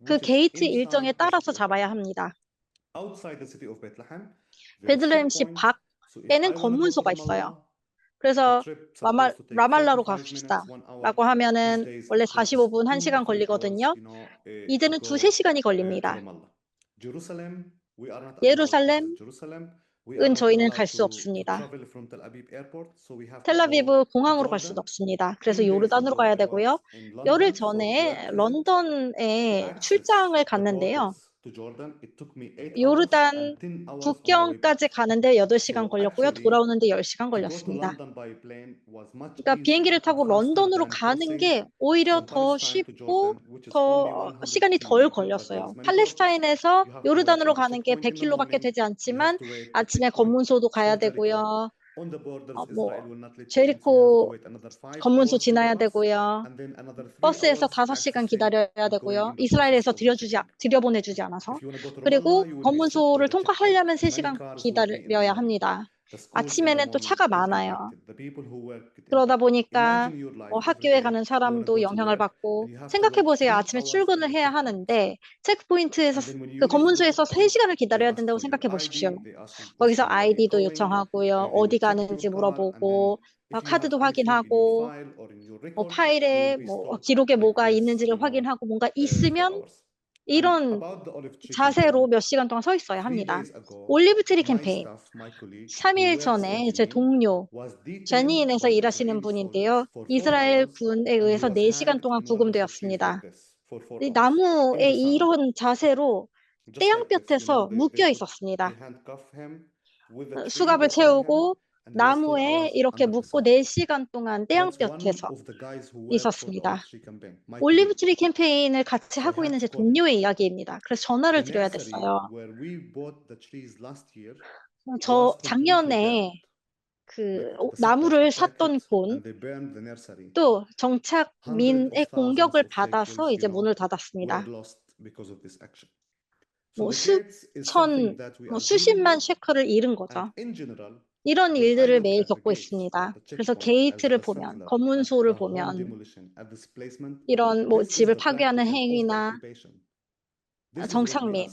그 게이트 일정에 따라서 잡아야 합니다. 베들레헴시 밖에는 검문소가 있어요. 그래서 라말라로 갑시다 라고 하면은 원래 45분, 1시간 걸리거든요. 이제는 2-3시간이 걸립니다. 예루살렘은 저희는 갈 수 없습니다. 텔아비브 공항으로 갈 수도 없습니다. 그래서 요르단으로 가야 되고요. 열흘 전에 런던에 출장을 갔는데요. 요르단 국경까지 가는데 8시간 걸렸고요. 돌아오는데 10시간 걸렸습니다. 그러니까 비행기를 타고 런던으로 가는 게 오히려 더 쉽고 더 시간이 덜 걸렸어요. 팔레스타인에서 요르단으로 가는 게 100km밖에 되지 않지만 아침에 검문소도 가야 되고요. 뭐 제리코 검문소 지나야 되고요. 버스에서 5시간 기다려야 되고요. 이스라엘에서 들여보내주지 않아서. 그리고 검문소를 통과하려면 3시간 기다려야 합니다. 아침에는 또 차가 많아요. 그러다 보니까 학교에 가는 사람도 영향을 받고, 생각해 보세요. 아침에 출근을 해야 하는데 체크포인트에서 그 검문소에서 3시간을 기다려야 된다고 생각해 보십시오. 거기서 아이디도 요청하고요. 어디 가는지 물어보고, 카드도 확인하고, 파일에 기록에 뭐가 있는지를 확인하고, 뭔가 있으면 이런 자세로 몇 시간 동안 서 있어야 합니다. 올리브트리 캠페인. 3일 전에 제 동료, 제니인에서 일하시는 분인데요. 이스라엘 군에 의해서 4시간 동안 구금되었습니다. 이 나무에 이런 자세로 떼양볕에서 묶여 있었습니다. 수갑을 채우고 나무에 이렇게 묶고 4시간 동안 떼양볕에서 있었습니다. 올리브트리 캠페인을 같이 하고 있는 제 동료의 이야기입니다. 그래서 전화를 드려야 됐어요. 저 작년에 그 나무를 샀던 곤도 정착민의 공격을 받아서 이제 문을 닫았습니다. 수십만 셰클을 잃은 거죠. 이런 일들을 매일 겪고 있습니다. 그래서 게이트를 보면, 검문소를 보면, 이런 집을 파괴하는 행위나 정착민을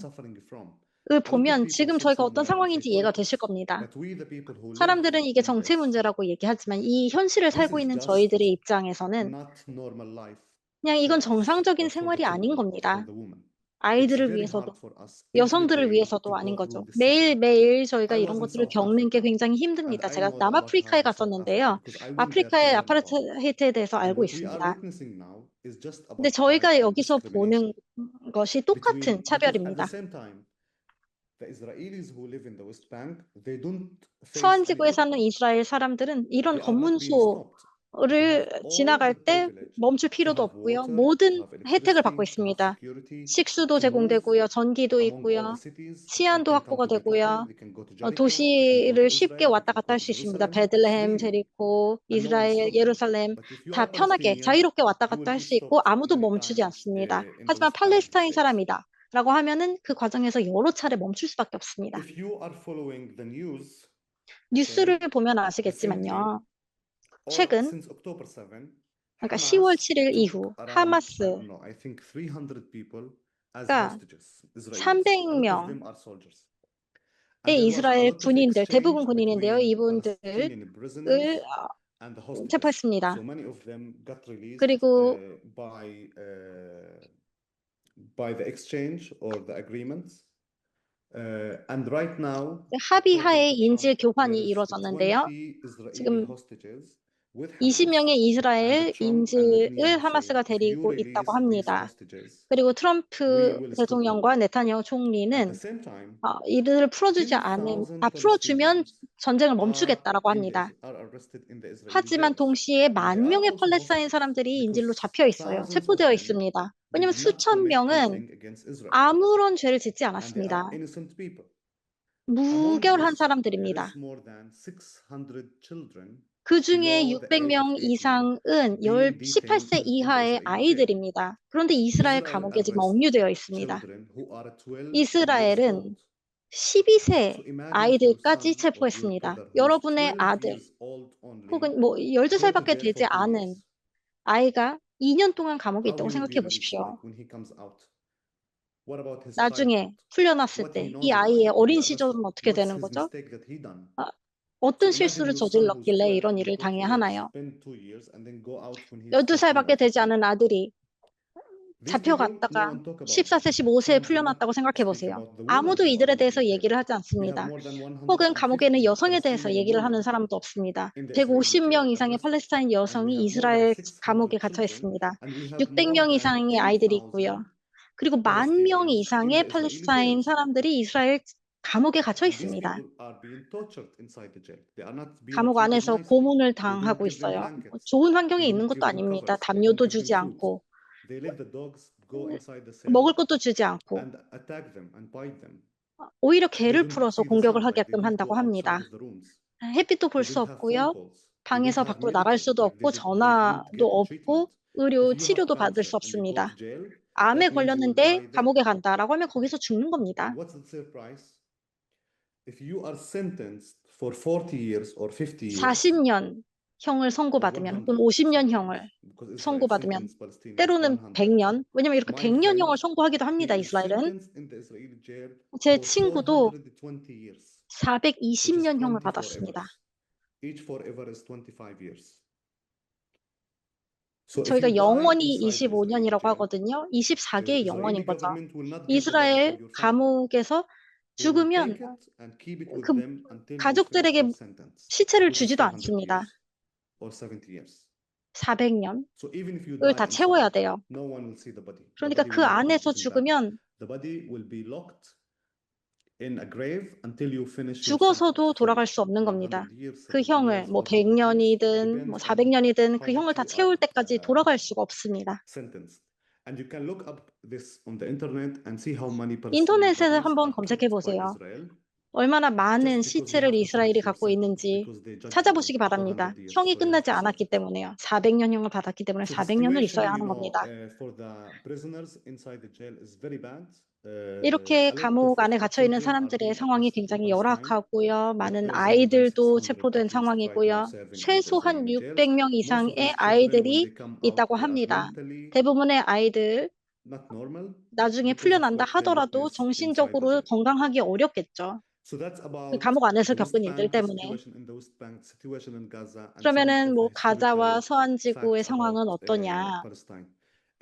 보면 지금 저희가 어떤 상황인지 이해가 되실 겁니다. 사람들은 이게 정치 문제라고 얘기하지만 이 현실을 살고 있는 저희들의 입장에서는 그냥 이건 정상적인 생활이 아닌 겁니다. 아이들을 위해서도, 여성들을 위해서도 아닌 거죠. 매일매일 저희가 이런 것들을 겪는 게 굉장히 힘듭니다. 제가 남아프리카에 갔었는데요. 아프리카의 아파르타헤이트에 대해서 알고 있습니다. 근데 저희가 여기서 보는 것이 똑같은 차별입니다. 서안지구에 사는 이스라엘 사람들은 이런 검문소를 지나갈 때 멈출 필요도 없고요. 모든 혜택을 받고 있습니다. 식수도 제공되고요. 전기도 있고요. 치안도 확보가 되고요. 도시를 쉽게 왔다 갔다 할 수 있습니다. 베들레헴, 제리코, 이스라엘, 예루살렘 다 편하게 자유롭게 왔다 갔다 할 수 있고 아무도 멈추지 않습니다. 하지만 팔레스타인 사람이다 라고 하면은 그 과정에서 여러 차례 멈출 수밖에 없습니다. 뉴스를 보면 아시겠지만요. 최근, 그러니까 10월 7일 이후 하마스가 300명의 이스라엘 군인들, 대부분 군인인데요. 이분들을 체포했습니다. 그리고 합의하에 인질 교환이 이루어졌는데요. 지금 20명의 이스라엘 인질을 하마스가 데리고 있다고 합니다. 그리고 트럼프 대통령과 네타냐후 총리는 이들을 풀어주면 전쟁을 멈추겠다라고 합니다. 하지만 동시에 10,000명의 팔레스타인 사람들이 인질로 잡혀 있어요. 체포되어 있습니다. 왜냐하면 수천 명은 아무런 죄를 짓지 않았습니다. 무결한 사람들입니다. 그 중에 600명 이상은 18세 이하의 아이들입니다. 그런데 이스라엘 감옥에 지금 억류되어 있습니다. 이스라엘은 12세 아이들까지 체포했습니다. 여러분의 아들 혹은 12살밖에 되지 않은 아이가 2년 동안 감옥에 있다고 생각해 보십시오. 나중에 풀려났을 때 이 아이의 어린 시절은 어떻게 되는 거죠? 어떤 실수를 저질렀길래 이런 일을 당해야 하나요? 12살밖에 되지 않은 아들이 잡혀갔다가 14세, 15세에 풀려났다고 생각해 보세요. 아무도 이들에 대해서 얘기를 하지 않습니다. 혹은 감옥에는 여성에 대해서 얘기를 하는 사람도 없습니다. 150명 이상의 팔레스타인 여성이 이스라엘 감옥에 갇혀 있습니다. 600명 이상의 아이들이 있고요. 그리고 10,000명 이상의 팔레스타인 사람들이 이스라엘 감옥에 갇혀 있습니다. 감옥 안에서 고문을 당하고 있어요. 좋은 환경에 있는 것도 아닙니다. 담요도 주지 않고 먹을 것도 주지 않고 오히려 개를 풀어서 공격을 하게끔 한다고 합니다. 햇빛도 볼 수 없고요. 방에서 밖으로 나갈 수도 없고 전화도 없고 의료 치료도 받을 수 없습니다. 암에 걸렸는데 감옥에 간다라고 하면 거기서 죽는 겁니다. What's the third price? If you are sentenced for 40 years or 50 years, 40년 형을 선고받으면 또는 50년 형을 because Israel 선고받으면 sentenced Palestinians 때로는 100. 100년, 왜냐면 이렇게 My 100년 friend, 형을 선고하기도 he 합니다, is 이스라엘은. sentenced in the Israeli jail 제 for 친구도 420 years, which is 420년 형을 20 받았습니다. forevers. Each forever is 25 years. So if 저희가 you die 영원히 inside the Israeli 25년이라고 jail, 하거든요. the 24개의 영원인 Israeli 거죠. government will not give the body 이스라엘 for your family. 감옥에서 They will 죽으면 take it and keep it with 그 them until you finish 가족들에게 your sentence, 시체를 which is 주지도 400 않습니다. years or 70 years. 400년을 So even if you 다 die 채워야 inside, 돼요. no one will see the body. The 그러니까 body 그 will not come 안에서 even back. 죽으면 The body will be locked in a grave until you finish your 죽어서도 sentence for 돌아갈 수 없는 겁니다. 100 years, 그 70 형을 years, 뭐 400 years. 100년이든 뭐 Depends on 400년이든 그 how 형을 much 다 you 채울 are 때까지 돌아갈 수가 없습니다. sentenced. And you can look up this on the internet and see how many Palestinian 인터넷에서 bodies 한번 are 검색해 kept by 보세요. Israel. 얼마나 많은 Just because you 시체를 have to 이스라엘이 finish your 갖고 sentence, 있는지 because they judge you 찾아보시기 바랍니다. 400 years 형이 for you have 끝나지 to 않았기 serve. 때문에요. 400년 형을 받았기 때문에 So the 400년을 있어야 situation, 하는 겁니다. for the prisoners inside the jail is very bad. 이렇게 A lot 감옥 안에 of 갇혀 있는 children are 사람들의 being 상황이 arrested in 굉장히 Palestine. 열악하고요. 많은 There is more than 아이들도 600 체포된 at least right now 상황이고요. serving in the 최소한 Israeli jails. 600명 Most of 이상의 these children, when 아이들이 they come out, 있다고 they are 합니다. mentally 대부분의 아이들 not normal 나중에 because of 풀려난다 what they 하더라도 witnessed inside the 정신적으로 jail. 건강하기 어렵겠죠. So that's 그 about 감옥 안에서 the West 겪은 일들 Bank, the 때문에. situation in the West Bank, situation in Gaza, and some 그러면은 of 뭐 the 가자와 historical 서안지구의 facts 상황은 about 어떠냐? Palestine.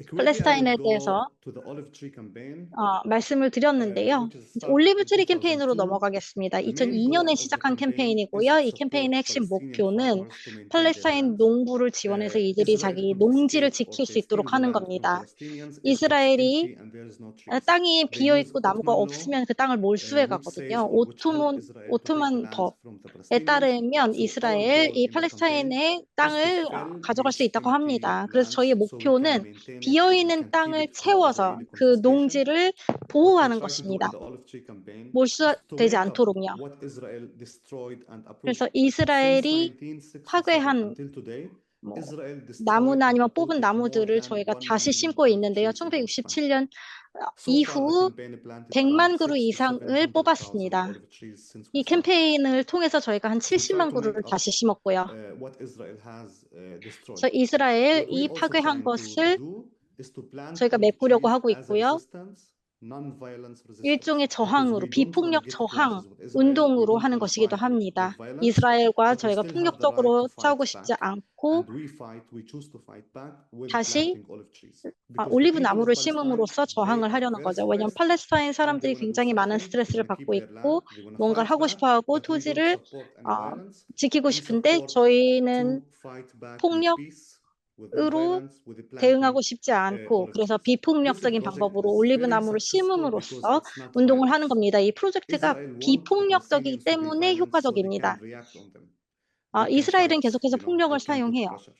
Quickly, I 팔레스타인에 would 대해서 go to the Olive Tree campaign, 말씀을 드렸는데요. which is 이제 started 올리브 in 트리 캠페인으로 2002. 넘어가겠습니다. The main goal 2002년에 of the 시작한 campaign is 캠페인이고요. 이 to 캠페인의 support 핵심 Palestinian 목표는 farmers to maintain their 팔레스타인 land. 농부를 지원해서 이들이 Israel 자기 could 농지를 escape or 지킬 수 they steal 있도록 the 하는 land from 겁니다. Palestinians if it's 이스라엘이 empty and there is no trees. 땅이 They 비어 use 있고 나무가 Ottoman law, 없으면 그 땅을 몰수해 which says 가거든요. or which helped Israel to take the 오토만 land 법에 from the Palestinians. 따르면 So our 이스라엘 goal 이 in the campaign 팔레스타인의 is to 땅을 fill 가져갈 수 these 있다고 empty 합니다. 그래서 lands 저희의 so we can 목표는 maintain it 비어 and we 있는 can keep 땅을 it from 채워서 Israeli 그 confiscation. 농지를 What we 보호하는 try to do 것입니다. in the Olive Tree campaign is to 몰수되지 make up 않도록요. what Israel destroyed and 그래서 uprooted. Since 이스라엘이 1967 파괴한 until today, 뭐 Israel destroyed 나무나 and 아니면 뽑은 uprooted more 나무들을 than 저희가 1 다시 million 심고 olive 있는데요. trees in the West Bank. 1967년 So far, the 이후 campaign planted 100만 around 그루 6 to 이상을 700,000 뽑았습니다. olive trees since 이 we started. 캠페인을 통해서 저희가 한 So we try 70만 to 그루를 make up 다시 심었고요. what Israel has destroyed. 그래서 이스라엘 What we 이 also 파괴한 trying to 것을 do is to plant 저희가 olive 메꾸려고 trees 하고 as a 있고요. resistance, non-violence resistance. 일종의 Because 저항으로, we don't want 비폭력 to get 저항 clashes with Israel. We 운동으로 don't 하는 want to 것이기도 fight 합니다. with violence, 이스라엘과 but we 저희가 still have the right 폭력적으로 to 싸우고 fight 싶지 back. 않고 And we choose to fight back with 다시 planting olive trees. Because the 올리브 people of 나무를 Palestine, 심음으로써 they 저항을 are 하려는 very 거죠. 왜냐하면 stressed 팔레스타인 and they 사람들이 want to do 굉장히 많은 something. They 스트레스를 want to keep 받고 their 있고 land. They want to 뭔가를 fight 하고 back, 싶어 하고 but we don't 토지를 support any 어, violence. 지키고 We 싶은데 support 저희는 to fight back with 폭력으로 peace, with non-violence, with the 대응하고 planting 싶지 않고 olive 그래서 trees. This 비폭력적인 project 방법으로 is 올리브 very 나무를 successful because 심음으로써 it's not 운동을 하는 violence. 겁니다. 이 프로젝트가 Israel want 비폭력적이기 Palestinians to be 때문에 violent so they 효과적입니다. can react on them. They can 이스라엘은 fight, 계속해서 폭력을 they can put 사용해요. pressure.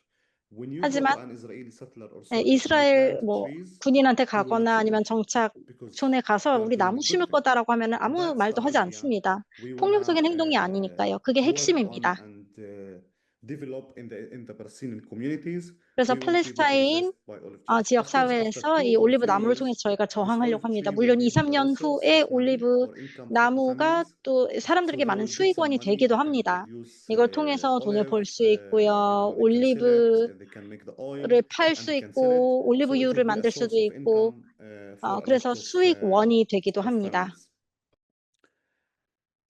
When you go 하지만 to an Israeli settler or soldier and you 이스라엘 plant 뭐 trees, 군인한테 he will 가거나 not 아니면 support you because 정착촌에 가서 you are 우리 doing 나무 a good 심을 thing. 거다라고 하면 And 아무 that's the 말도 하지 idea. 않습니다. We 폭력적인 wanna 행동이 아니니까요. 그게 work on 핵심입니다. and develop in the Palestinian communities. 그래서 We want people to 팔레스타인 resist by olive trees. 지역 Of course, after 사회에서 2 이 or 올리브 3 나무를 years, 통해서 저희가 this 저항하려고 olive 합니다. tree will 물론 2, give the 3년 resource 후에 of money 올리브 or income for the 나무가 families. 또 So 사람들에게 they 많은 will get some 수익원이 money. 되기도 They can 합니다. produce 이걸 통해서 돈을 벌 olive. 수 있고요. They can sell it. They can make the oil 올리브를 팔 and 수 they can sell it. 있고 So it 올리브유를 will be a 만들 수도 source of 있고 income for a 그래서 lot of 수익원이 되기도 합니다. families.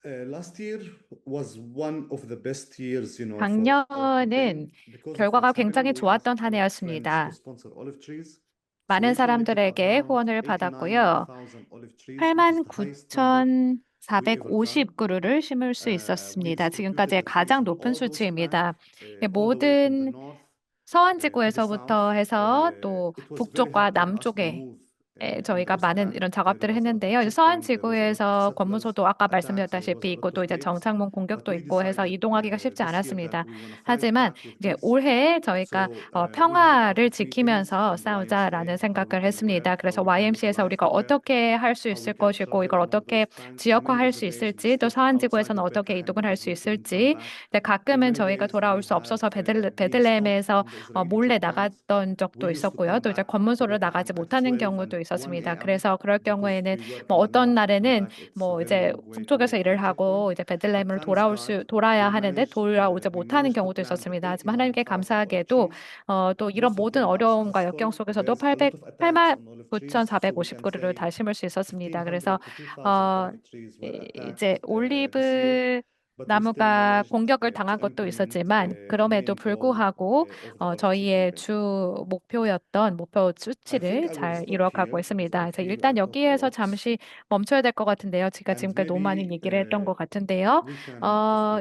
Last year was one of the best years, for our 작년은 campaign because of 결과가 the time 굉장히 we asked 좋았던 한 our friends to 해였습니다. sponsor olive trees. So 많은 we collected 사람들에게 around 후원을 받았고요. 89,000 olive trees, which is the highest number we ever done. 89,450그루를 심을 수 We 있었습니다. distributed 지금까지의 the trees 가장 in 높은 all the West 수치입니다. Bank, all the way from the 모든 north to the 서안지구에서부터 south. 해서 또 It was very 북쪽과 hard for us to 남쪽에 move 저희가 많은 이런 작업들을 했는데요. 이제 서한 지구에서 권무소도 아까 말씀드렸다시피 있고 또 이제 정창문 공격도 있고 해서 이동하기가 쉽지 않았습니다. 하지만 이제 올해 저희가 평화를 지키면서 싸우자라는 생각을 했습니다. 그래서 YMC에서 우리가 어떻게 할 수 있을 것이고 이걸 어떻게 지역화할 수 있을지 또 서한 지구에서는 어떻게 이동을 할 수 있을지 근데 가끔은 저희가 돌아올 수 없어서 베들레헴에서 몰래 나갔던 적도 있었고요. 또 이제 권문소를 나가지 못하는 경우도 있었습니다. 그래서 그럴 경우에는 뭐 어떤 날에는 뭐 이제 북쪽에서 일을 하고 이제 베들레헴으로 돌아야 하는데 돌아오지 못하는 경우도 있었습니다. 하지만 하나님께 감사하게도 또 이런 모든 어려움과 역경 속에서도 8만 9,450그루를 다 심을 수 있었습니다. 그래서 어, 이제 올리브 나무가 공격을 당한 것도 있었지만 그럼에도 불구하고 저희의 주 목표였던 목표 수치를 잘 이뤄가고 있습니다. 그래서 일단 여기에서 잠시 멈춰야 될 것 같은데요. 제가 지금까지 너무 많은 얘기를 했던 것 같은데요.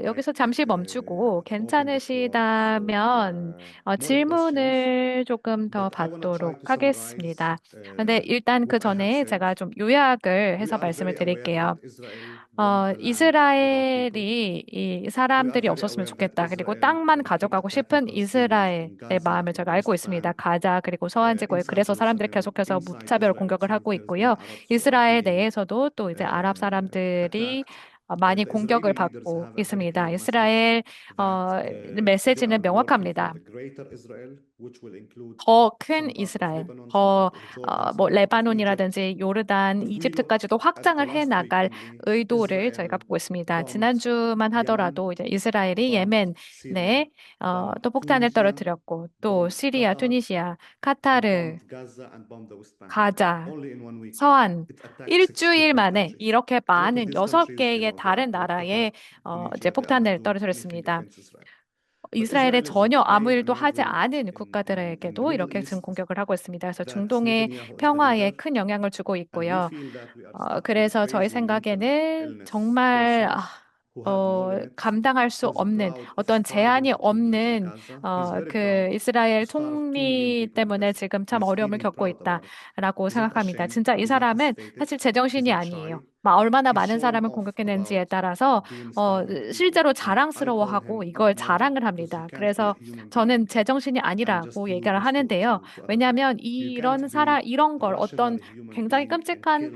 여기서 잠시 멈추고 괜찮으시다면 질문을 조금 더 받도록 하겠습니다. 근데 일단 그 전에 제가 좀 요약을 해서 말씀을 드릴게요. 이스라엘이 이 사람들이 없었으면 좋겠다. 그리고 땅만 가져가고 싶은 이스라엘의 마음을 제가 알고 있습니다. 가자 그리고 서한 지구에 그래서 사람들이 계속해서 무차별 공격을 하고 있고요. 이스라엘 내에서도 또 이제 아랍 사람들이 많이 공격을 받고 있습니다. 이스라엘 메시지는 명확합니다. 더 큰 이스라엘, 뭐 레바논이라든지 요르단, 이집트까지도 확장을 해 나갈 의도를 저희가 보고 있습니다. 지난주만 하더라도 이제 이스라엘이 예멘에 또 폭탄을 떨어뜨렸고 또 시리아, 투니시아, 카타르, 가자, 서한 일주일 만에 이렇게 많은 6개의 다른 나라에 이제 폭탄을 떨어뜨렸습니다. 이스라엘에 전혀 아무 일도 하지 않은 국가들에게도 이렇게 지금 공격을 하고 있습니다. 그래서 중동의 평화에 큰 영향을 주고 있고요. 그래서 저희 생각에는 정말 감당할 수 없는 어떤 제한이 없는 그 이스라엘 총리 때문에 지금 참 어려움을 겪고 있다라고 생각합니다. 진짜 이 사람은 사실 제정신이 아니에요. 얼마나 많은 사람을 공격했는지에 따라서 실제로 자랑스러워하고 이걸 자랑을 합니다. 그래서 저는 제정신이 아니라고 얘기를 하는데요. 왜냐하면 이런 걸 어떤 굉장히 끔찍한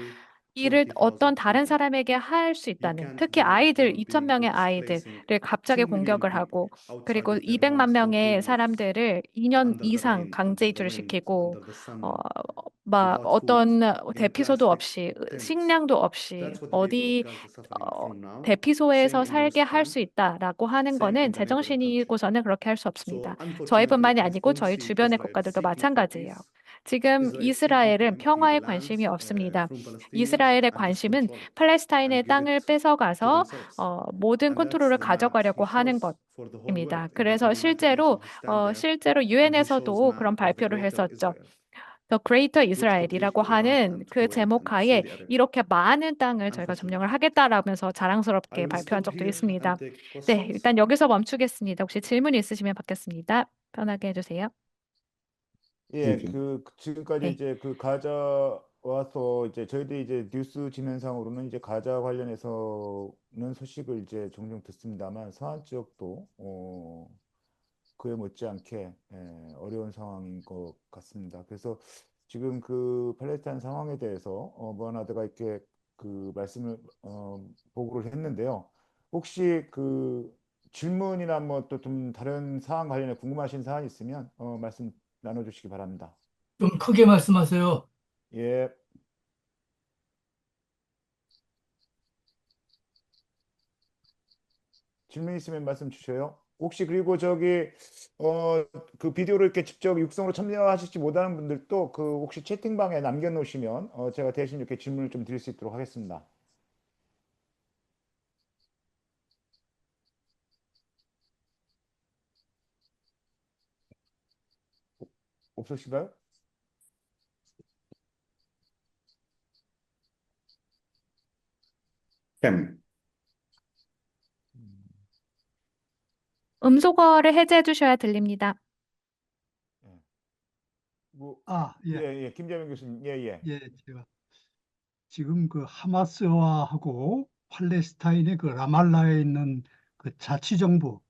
일을 어떤 다른 사람에게 할 수 있다는, 특히 아이들, 2,000명의 아이들을 갑자기 공격을 하고, 그리고 200만 명의 사람들을 2년 이상 강제 이주를 시키고, 어, 막 어떤 대피소도 없이, 식량도 없이, 어, 대피소에서 살게 할 수 있다라고 하는 거는 제정신이고서는 그렇게 할 수 없습니다. 저희뿐만이 아니고 저희 주변의 국가들도 마찬가지예요. 지금 이스라엘은 평화에 관심이 없습니다. 이스라엘의 관심은 팔레스타인의 땅을 뺏어가서 모든 컨트롤을 가져가려고 하는 것입니다. 그래서 실제로 유엔에서도 그런 발표를 했었죠. The Greater Israel이라고 하는 그 제목 하에 이렇게 많은 땅을 저희가 점령을 하겠다라면서 자랑스럽게 발표한 적도 있습니다. 네, 일단 여기서 멈추겠습니다. 혹시 질문 있으시면 받겠습니다. 편하게 해주세요. 예, Thank you. 지금까지 네. 이제 가자 와서 이제 저희들이 이제 뉴스 진행상으로는 이제 가자 관련해서는 소식을 이제 종종 듣습니다만 서한 지역도 그에 못지않게 어려운 상황인 것 같습니다. 그래서 지금 그 팔레스타인 상황에 대해서 버나드가 이렇게 그 말씀을 보고를 했는데요. 혹시 그 질문이나 뭐 또 좀 다른 사안 관련해 궁금하신 사안 있으면 말씀 나눠주시기 바랍니다. 좀 크게 말씀하세요. 예, 질문 있으면 말씀 주셔요. 혹시 그리고 그 비디오를 이렇게 직접 육성으로 참여하시지 못하는 분들도 그 혹시 채팅방에 남겨놓으시면 제가 대신 이렇게 질문을 좀 드릴 수 있도록 하겠습니다. 없으신가요? Kem. 음소거를 해제해 주셔야 들립니다. 예. 뭐, 예, 예, 김재명 교수님, 예, 예. 예, 제가 지금 그 하마스와하고 팔레스타인의 그 라말라에 있는 그 자치정부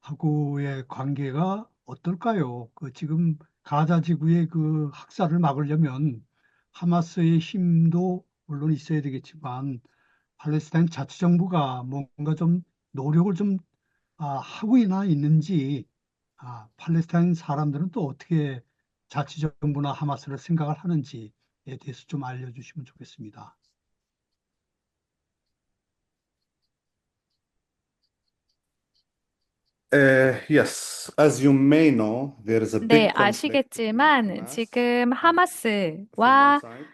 하고의 관계가 어떨까요? 그 지금 가자 지구의 그 학살을 막으려면 하마스의 힘도 물론 있어야 되겠지만 팔레스타인 자치정부가 뭔가 좀 노력을 좀 하고나 있는지 팔레스타인 사람들은 또 어떻게 자치정부나 하마스를 생각을 하는지에 대해서 좀 알려주시면 좋겠습니다. Yes, as you may know, there is a 네, big conflict between 아시겠지만 Hamas 지금 from one 하마스와 side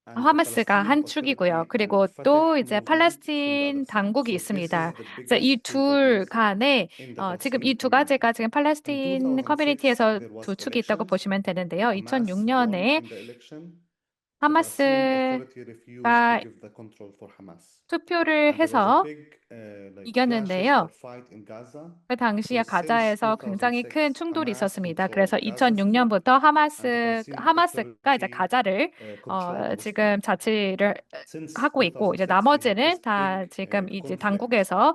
and the 하마스가 Palestinian 한 축이고요. Authority and 그리고 Fatah 또 이제 movement from the other 팔레스틴 side. 당국이 So this 있습니다. is the 그래서 이 biggest 둘 antagonism 간에 in the 지금 이 Palestinian 두 community. 가지가 지금 In 팔레스틴 2006, 커뮤니티에서 there was 두 축이 있다고 elections. 보시면 되는데요. Hamas won 2006년에 in the election. The Palestinian 하마스가 Authority refused to give the control for Hamas. 투표를 And there was a 해서 big like clashes 이겼는데요. or fight in Gaza. 그 당시에 So since 가자에서 굉장히 큰 2006, 충돌이 Hamas 있었습니다. 그래서 controlled Gaza Strip 2006년부터 and the Palestinian 하마스가 이제 Authority 가자를 controlled the West 지금 Bank. 자치를 Since 하고 있고 이제 2006, we have 나머지는 this 다 big 지금 이제 conflict 당국에서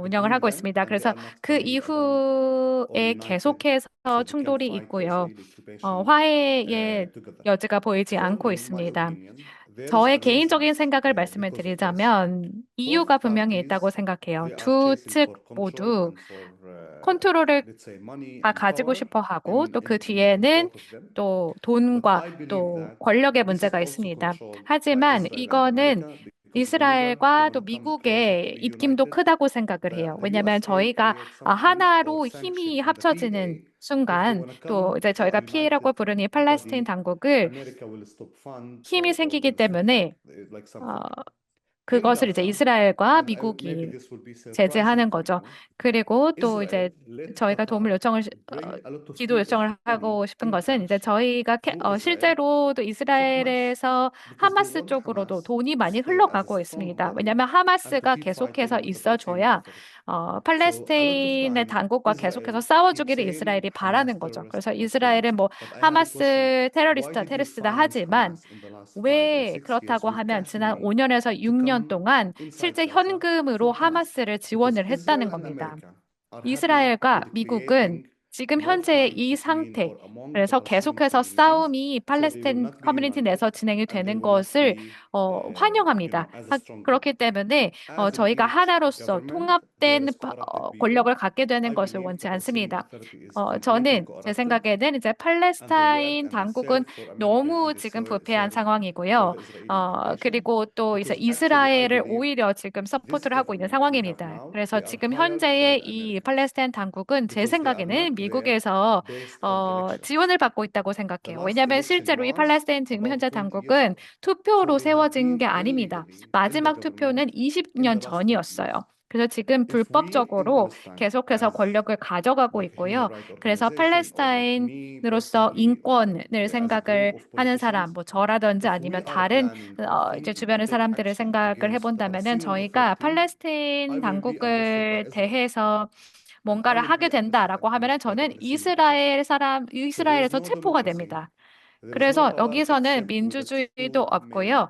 운영을 between 하고 them, 있습니다. and they 그래서 are not 그 coming along or 이후에 united 계속해서 so they can 충돌이 fight the 있고요. Israeli occupation 화해의 together. 여지가 보이지 For 않고 me, my 있습니다. opinion, there is 저의 a reason 개인적인 생각을 because of this. 말씀을 드리자면 이유가 Both 분명히 있다고 parties, 생각해요. they are 두 chasing 측 for control 모두 and for 컨트롤을 let's say money 다 and 가지고 power 싶어 하고 또 그 in 뒤에는 both of them. 또 But 돈과 I believe 또 that 권력의 this is 문제가 also 있습니다. controlled by 하지만 Israel and 이거는 America because whenever 이스라엘과 they 또 want to come closer to 미국의 be 입김도 united, 크다고 생각을 해요. the 왜냐하면 USA 저희가 creates something or 하나로 sanction 힘이 in the 합쳐지는 PA. If they 순간 want to 또 come 이제 to a 저희가 PA라고 united 부르는 이 팔레스타인 body, 당국을 America will stop fund 힘이 or 생기기 will stop 때문에 like 어, something. In 그것을 이제 Gaza, 이스라엘과 and maybe 미국이 this will be surprising 제재하는 for 거죠. you, 그리고 또 이제 Israel let 저희가 도움을 Qatar 요청을 bring a lot of 기도 US 요청을 money 하고 싶은 in 것은 이제 cash 저희가 through Israel 실제로도 for Hamas 이스라엘에서 because they 하마스 want 쪽으로도 Hamas 돈이 to 많이 stay as a 흘러가고 있습니다. stronghold 왜냐하면 and to 하마스가 keep 계속해서 fighting with the Palestinian 있어줘야 Authority. So a lot of 팔레스타인의 time 당국과 계속해서 Israel keeps 싸워주기를 saying 이스라엘이 Hamas 바라는 거죠. terrorist, 그래서 Hamas 이스라엘은 terrorist. 뭐 But I have a question. 하마스 Why did you 테러리스트다 silence 하지만 Hamas in the last 5 or 왜 6 years 그렇다고 with 하면 cash 지난 money 5년에서 to 6년 come 동안 inside 실제 Gaza 현금으로 for Hamas? 하마스를 Because 지원을 했다는 Israel and 겁니다. America are happy 이스라엘과 with 미국은 creating 지금 more 현재 fight 이 between 상태, or among the 그래서 Palestinian 계속해서 communities, 싸움이 so they will 팔레스타인 not be 커뮤니티 내서 united 진행이 and they 되는 will not 것을 be, 환영합니다. as a stronghold. 그렇기 때문에 As in 저희가 each 하나로서 government, there 통합된 is corrupted people. 권력을 갖게 되는 I 것을 believe 원치 the Palestinian 않습니다. Authority is completely 저는 제 corrupted, 생각에는 이제 and they work 팔레스타인 and they 당국은 serve for America and 너무 they 지금 부패한 serve for 상황이고요. the Israeli occupation. 그리고 또 이제 Because actually, I 이스라엘을 believe 오히려 지금 this 서포트를 하고 있는 government we have 상황입니다. now, 그래서 they are 지금 hired by 현재의 the 이 Americans 팔레스타인 당국은 제 because they are 생각에는 not there 미국에서 based on elections. 지원을 받고 있다고 The 생각해요. last 왜냐하면 election 실제로 이 was 팔레스타인 지금 현재 about 20 years 당국은 ago. So 투표로 they have 세워진 게 been 아닙니다. illegally in the 마지막 government 투표는 in 20년 the last 20 전이었어요. years. 그래서 지금 If we in 불법적으로 Palestine, 계속해서 as 권력을 가져가고 like a human 있고요. rights 그래서 organization or like me 팔레스타인으로서 personally or 인권을 as a group 생각을 of 하는 사람, politicians, 뭐 저라든지 if we 아니면 are 다른 planning or 이제 thinking to 주변의 take 사람들을 action 생각을 against the 해본다면은 Palestinian 저희가 Authority, 팔레스타인 I will be arrested by 당국을 Israel 대해서 and I 뭔가를 will 하게 be arrested 된다라고 and 하면은 punished by the 저는 Palestinian Authority. So there is 이스라엘에서 no 체포가 democracy, 됩니다. there is no 그래서 power 여기서는 except with the 민주주의도 two main 없고요.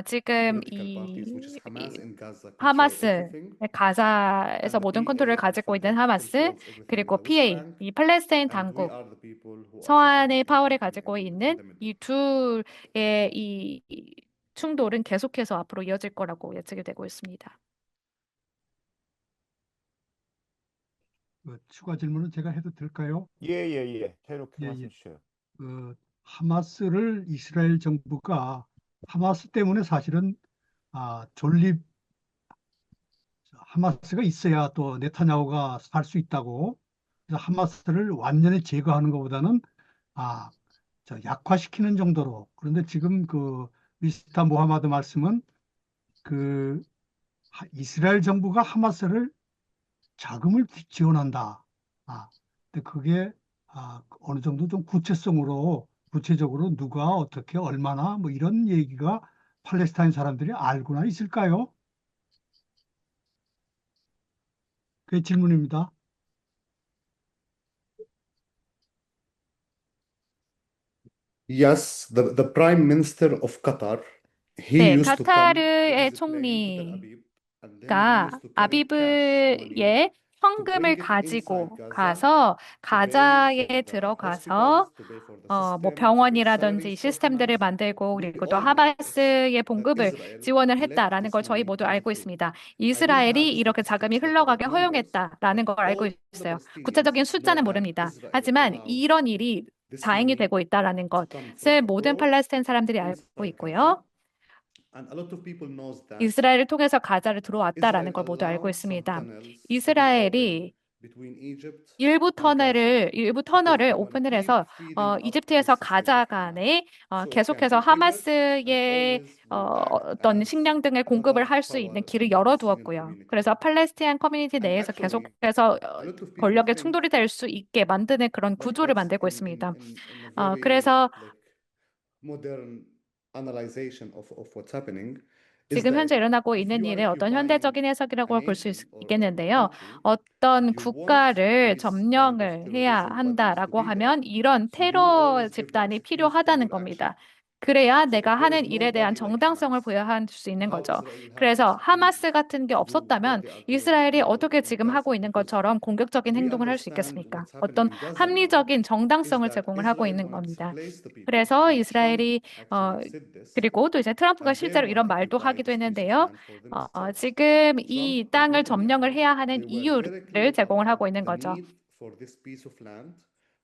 지금 political parties, which is Hamas in Gaza, control 하마스, everything, 가자에서 and the 모든 컨트롤을 PA and 가지고 있는 Fatah 하마스, controls everything in 그리고 the West PA, Bank, 이 팔레스타인 and we 당국, are the people who are suffering 서한의 파워를 가지고 in 있는 the middle. 이 둘의 이 충돌은 계속해서 앞으로 이어질 거라고 예측이 되고 있습니다. 추가 질문은 제가 해도 될까요? 예. 자유롭게 예, 말씀 예. 주셔요. 하마스를 이스라엘 정부가 하마스 때문에 사실은 존립 하마스가 있어야 또 네타냐후가 살 수 있다고. 그래서 하마스를 완전히 제거하는 것보다는 약화시키는 정도로. 그런데 지금 그 미스터 모하마드 말씀은 그 이스라엘 정부가 하마스를 자금을 지원한다. 근데 그게 어느 정도 좀 구체적으로 누가 어떻게 얼마나 뭐 이런 얘기가 팔레스타인 사람들이 알고나 있을까요? 그게 질문입니다. Yes, the Prime Minister of Qatar, he 네, used to come 카타르의 with his plane to Tel 총리가 Aviv, and then he used to carry cash money 아비브의 to 현금을 bring it inside 가지고 Gaza 가서 to pay 가자에 for the 들어가서 hospitals, to pay for the 뭐 system, to pay 병원이라든지 salaries for 시스템들을 Hamas. 만들고 We 그리고 또 all know this, 하마스의 that 봉급을 Israel 지원을 let 했다라는 this 걸 저희 money 모두 go 알고 through. 있습니다. I don't 이스라엘이 have 이렇게 자금이 statistics that 흘러가게 are numbers, 허용했다라는 but 걸 알고 all the 있어요. Palestinians 구체적인 know 숫자는 that 모릅니다. Israel 하지만 allowed 이런 일이 this 자행이 money 되고 있다라는 to come 것을 from 모든 abroad 팔레스타인 사람들이 알고 inside 있고요. Gaza, and a lot of people knows that 이스라엘을 통해서 가자를 들어왔다라는 Israel 걸 모두 알고 allowed some 있습니다. tunnels to be 이스라엘이 opened between Egypt 일부 and Gaza 일부 because 터널을 they want to 오픈을 keep 해서 feeding up 이집트에서 this system 가자 of Hamas. 간에 So it can 계속해서 be bigger and 하마스의 always will act 어떤 as 식량 등을 the 공급을 hard 할 수 power 있는 in 길을 the Palestinian 열어두었고요. community. 그래서 팔레스타인 커뮤니티 And 내에서 actually, 계속해서 a lot of people 권력의 think 충돌이 될 수 있게 만드는 그런 that 구조를 that's 만들고 있습니다. in a very 그래서 like modern analyzation of what's happening is 지금 현재 that 일어나고 if 있는 you are 일의 어떤 occupying 현대적인 a 해석이라고 볼 수 nation or a 있겠는데요. country, 어떤 you won't 국가를 place kind of 점령을 해야 terrorism bodies to 한다라고 be there. 하면 이런 So you 테러 always give the 집단이 excuse for 필요하다는 your action. 겁니다. 그래야 So 내가 if there is 하는 일에 대한 nobody like 정당성을 Hamas, 부여할 수 있는 how 거죠. Israel have the 그래서 excuse 하마스 같은 게 to do what 없었다면 they are doing 이스라엘이 now 어떻게 in 지금 하고 Gaza? 있는 Because 것처럼 공격적인 we 행동을 할 수 understand 있겠습니까? what's 어떤 happening in Gaza now 합리적인 is 정당성을 that 제공을 하고 Israel 있는 wanna 겁니다. displace the people, 그래서 and Trump 이스라엘이 actually said this, 그리고 또 이제 트럼프가 and they 실제로 이런 wanna 말도 occupy 하기도 this piece of 했는데요. land for themselves. 지금 Trump 이 and 땅을 점령을 Netanyahu, 해야 하는 they were very 이유를 clear 제공을 하고 about 있는 the 거죠. need for this piece of land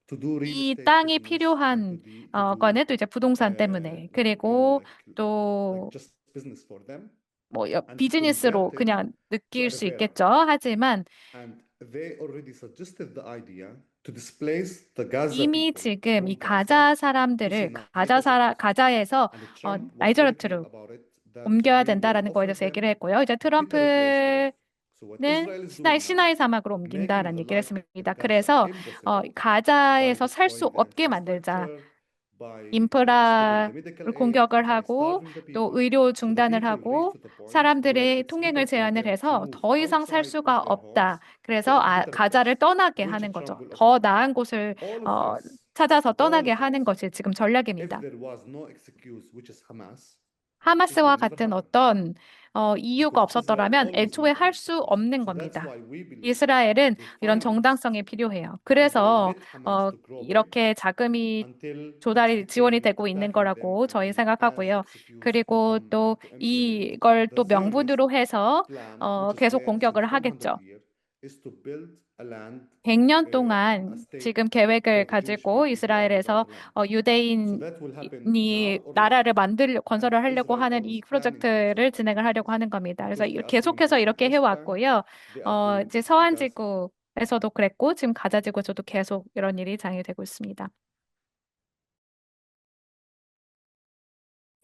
to do real 이 estate 땅이 business and 필요한 to do 거는 또 이제 부동산 때문에 like 그리고 like 또 just business for them and to 비즈니스로 convert it 그냥 to 느낄 a 수 repair. 있겠죠. 하지만 And they already suggested the idea to displace the Gaza 이미 people 지금 이 from 가자 Gaza to 사람들을 Sinai 가자에서 and Trump was very clear 나이저르트로 about it that 옮겨야 he will 된다라는 거에 offer 대해서 얘기를 them 했고요. 이제 a quicker place to live. 트럼프는 So what Israel is doing now, 시나이 사막으로 making 옮긴다라는 the 얘기를 life in 했습니다. Gaza 그래서 impossible by 가자에서 살 수 destroying the 없게 만들자. infrastructure, by stopping the 인프라를 medical aid, 공격을 by 하고 starving the 또 people, 의료 so the 중단을 people reach 하고 to the point where 사람들의 it's 통행을 better for 제한을 them to 해서 move 더 이상 살 outside 수가 of their 없다. homes to 그래서 a better 가자를 place, 떠나게 which 하는 Trump 거죠. will offer 더 them. 나은 곳을 All of this, 찾아서 all 떠나게 of 하는 this, 것이 지금 if 전략입니다. there was no excuse, which is Hamas, it 하마스와 will never 같은 happen 어떤 이유가 because Israel 없었더라면 always 애초에 need 할 an 수 excuse. 없는 So that's 겁니다. why we believe 이스라엘은 they 이런 financed 정당성이 필요해요. and they 그래서 let Hamas to grow big 이렇게 자금이 until 지원이 it became 되고 있는 attacking them 거라고 저희 as 생각하고요. excuse to 그리고 come 또 and to implement 이걸 the 또 Zionist 명분으로 해서 plan, which is 계속 there since 공격을 100 하겠죠. years, is to build a land, 100년 a 동안 state 지금 계획을 for the Jewish 가지고 people to occupy 이스라엘에서 the land. So 유대인이 that will happen now already. 나라를 And 건설을 하려고 Israel 하는 always 이 planning to do 프로젝트를 so 진행을 하려고 하는 겁니다. 그래서 because they are doing 계속해서 this in 이렇게 West Bank, 해왔고요. they are doing 이제 this in 서한 Gaza. 지구에서도 그랬고 지금 가자 지구에서도 계속 이런 일이 장애되고 있습니다.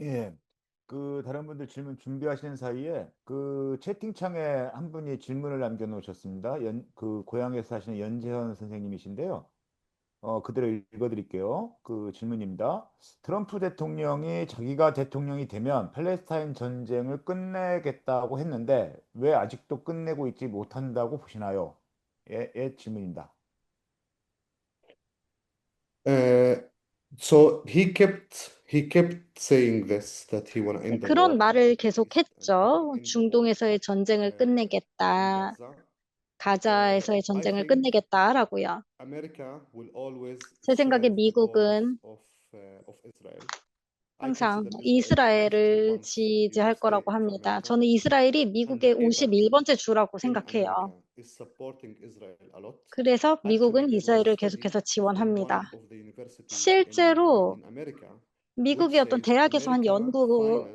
예. 다른 분들 질문 준비하시는 사이에 채팅창에 한 분이 질문을 남겨놓으셨습니다. 고향에서 사시는 연재현 선생님이신데요. 그대로 읽어드릴게요. 질문입니다. 트럼프 대통령이 자기가 대통령이 되면 팔레스타인 전쟁을 끝내겠다고 했는데 왜 아직도 끝내고 있지 못한다고 보시나요? 예, 질문입니다. So he kept saying this that he wanna end the war 그런 in the 말을 Middle 계속 East and he 했죠. wanna end the war 중동에서의 전쟁을 in 끝내겠다. Gaza. 가자에서의 I 전쟁을 think 끝내겠다라고요. America will always 제 생각에 serve the 미국은 cause of Israel. I 항상 consider Israel 이스라엘을 51st 지지할 US 거라고 state of 합니다. America, 저는 이스라엘이 and 미국의 the AIPAC 51번째 주라고 in 생각해요. America is supporting Israel a lot. 그래서 Actually, 미국은 there was a 이스라엘을 study 계속해서 in 지원합니다. one of the universities 실제로 in America, which 미국의 어떤 says 대학에서 한 America 연구가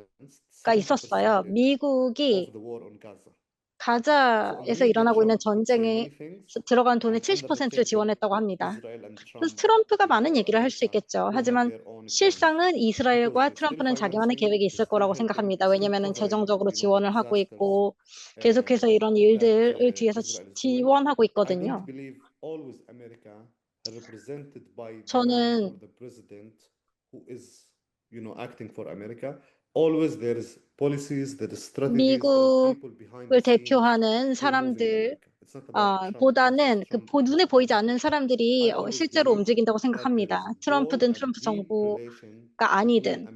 financed 있었어요. 70% 미국이 of the war on Gaza. So 가자에서 agreed that 일어나고 있는 Trump could say 전쟁에 many things, 들어간 돈의 and under the 70%를 table, 지원했다고 합니다. Israel and 그래서 Trump, 트럼프가 많은 얘기를 할 수 America, 있겠죠. will have 하지만 their own plans 실상은 because 이스라엘과 they're still 트럼프는 자기만의 financing, 계획이 they're 있을 still 거라고 helping, 생각합니다. still 왜냐하면 covering, 재정적으로 the 지원을 하고 disasters 있고 계속해서 이런 that 일들을 뒤에서 Israel is doing. 지원하고 I 있거든요. don't believe always America represented by the man 저는 or the president who is, acting for America. Always there is policies, there is strategies, there is people behind the 미국을 scenes 대표하는 who are moving 사람들 America. 보다는 눈에 보이지 않는 사람들이 실제로 움직인다고 생각합니다. 트럼프든 트럼프 정부가 아니든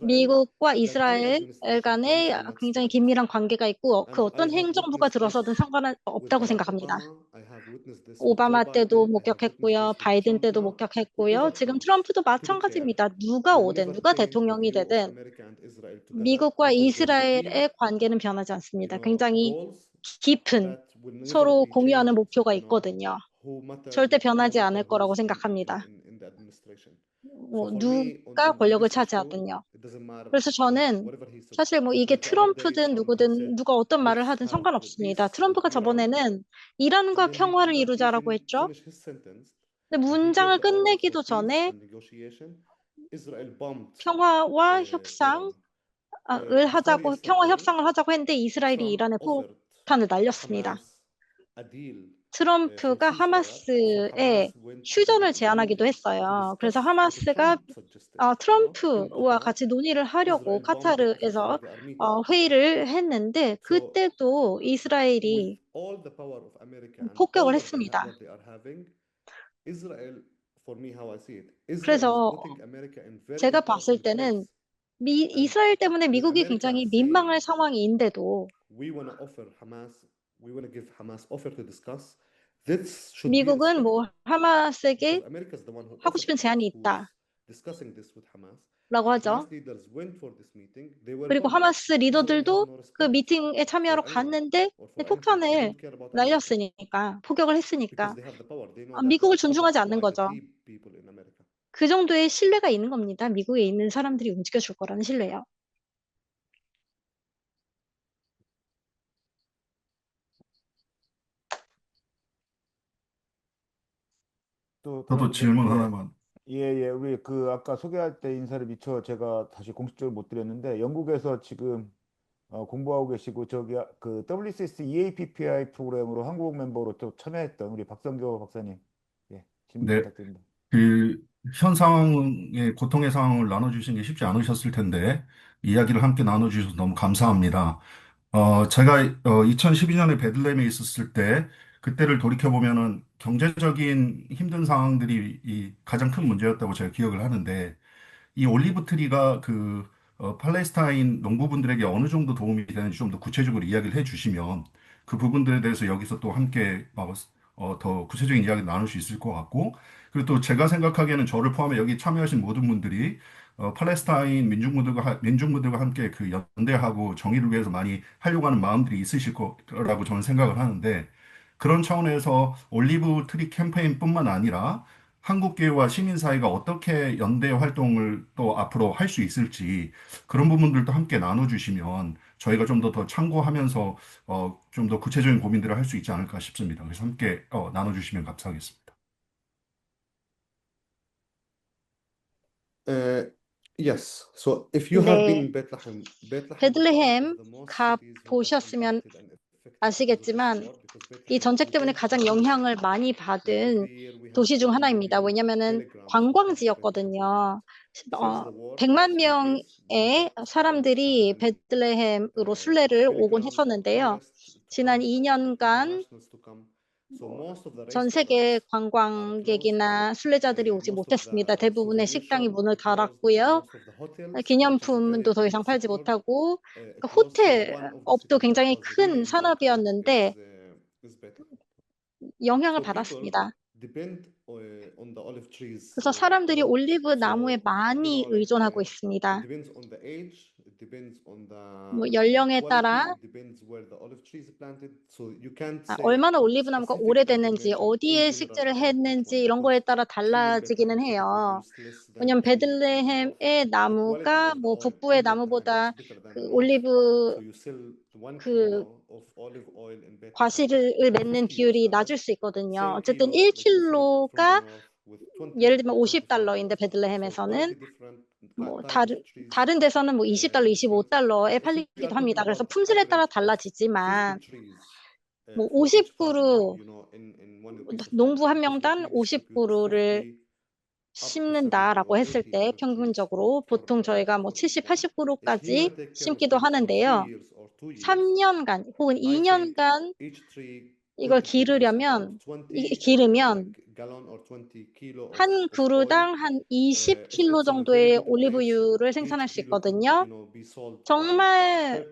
미국과 이스라엘 간에 굉장히 긴밀한 관계가 있고 그 어떤 행정부가 들어서든 상관없다고 생각합니다. 오바마 때도 목격했고요. 바이든 때도 목격했고요. 지금 트럼프도 마찬가지입니다. 누가 오든 누가 대통령이 되든 미국과 이스라엘의 관계는 변하지 않습니다. 굉장히 깊은 서로 공유하는 목표가 있거든요. 절대 변하지 않을 거라고 생각합니다. 누가 권력을 차지하든요. 그래서 저는 사실 이게 트럼프든 누구든 누가 어떤 말을 하든 상관없습니다. 트럼프가 저번에는 이란과 평화를 이루자라고 했죠. 근데 문장을 끝내기도 전에 평화 협상을 하자고 했는데 이스라엘이 이란에 폭탄을 날렸습니다. 트럼프가 하마스에 휴전을 제안하기도 했어요. 그래서 하마스가 트럼프와 같이 논의를 하려고 카타르에서 회의를 했는데 그때도 이스라엘이 폭격을 했습니다. 그래서 제가 봤을 때는 이스라엘 때문에 미국이 굉장히 민망할 상황인데도 미국은 하마스에게 하고 싶은 제안이 있다 라고 하죠. 그리고 하마스 리더들도 그 미팅에 참여하러 갔는데 폭탄을 날렸으니까, 폭격을 했으니까 미국을 존중하지 않는 거죠. 그 정도의 신뢰가 있는 겁니다. 미국에 있는 사람들이 움직여줄 거라는 신뢰요. 또 저도 그럼 질문 하나만. 우리 아까 소개할 때 인사를 미처 제가 다시 공식적으로 못 드렸는데 영국에서 지금 공부하고 계시고 그 WCS EAPPI 프로그램으로 한국 멤버로 또 참여했던 우리 박성교 박사님, 질문 네, 부탁드립니다. 현 상황의 고통의 상황을 나눠주신 게 쉽지 않으셨을 텐데, 이야기를 함께 나눠주셔서 너무 감사합니다. 제가 2012년에 베들레헴에 있었을 때, 그때를 돌이켜보면은 경제적인 힘든 상황들이 가장 큰 문제였다고 제가 기억을 하는데, 이 올리브 트리가 팔레스타인 농부분들에게 어느 정도 도움이 되는지 좀 더 구체적으로 이야기를 해주시면 그 부분들에 대해서 여기서 또 함께 더 구체적인 이야기를 나눌 수 있을 것 같고, 그리고 또 제가 생각하기에는 저를 포함해 여기 참여하신 모든 분들이 팔레스타인 민중분들과 함께 그 연대하고 정의를 위해서 많이 하려고 하는 마음들이 있으실 거라고 저는 생각을 하는데, 그런 차원에서 올리브 트리 캠페인뿐만 아니라 한국교회와 시민사회가 어떻게 연대 활동을 또 앞으로 할 수 있을지 그런 부분들도 함께 나눠주시면 저희가 좀 더 참고하면서 좀 더 구체적인 고민들을 할 수 있지 않을까 싶습니다. 그래서 함께 나눠주시면 감사하겠습니다. Yes. So if you have been 네, in Bethlehem, 베들레헴 가 보셨으면 아시겠지만 이 전쟁 때문에 가장 영향을 많이 받은 도시 중 하나입니다. 왜냐면은 관광지였거든요. 100만 명의 사람들이 베들레헴으로 순례를 오곤 했었는데요. 지난 2년간 전 세계 관광객이나 순례자들이 오지 못했습니다. 대부분의 식당이 문을 닫았고요. 기념품도 더 이상 팔지 못하고 호텔 업도 굉장히 큰 산업이었는데 영향을 받았습니다. 그래서 사람들이 올리브 나무에 많이 의존하고 있습니다. 연령에 따라 얼마나 올리브 나무가 오래됐는지, 어디에 식재를 했는지 이런 거에 따라 달라지기는 해요. 왜냐면 베들레헴의 나무가 북부의 나무보다 그 올리브 과실을 맺는 비율이 낮을 수 있거든요. 어쨌든 1kg가 예를 들면 $50인데 베들레헴에서는 다른 데서는 $20, $25에 팔리기도 합니다. 그래서 품질에 따라 달라지지만 50그루 농부 한 명당 50그루를 심는다라고 했을 때 평균적으로 보통 저희가 70, 80그루까지 심기도 하는데요. 3년간 혹은 2년간 이걸 기르면 한 그루당 한 20kg 정도의 올리브유를 생산할 수 있거든요. 정말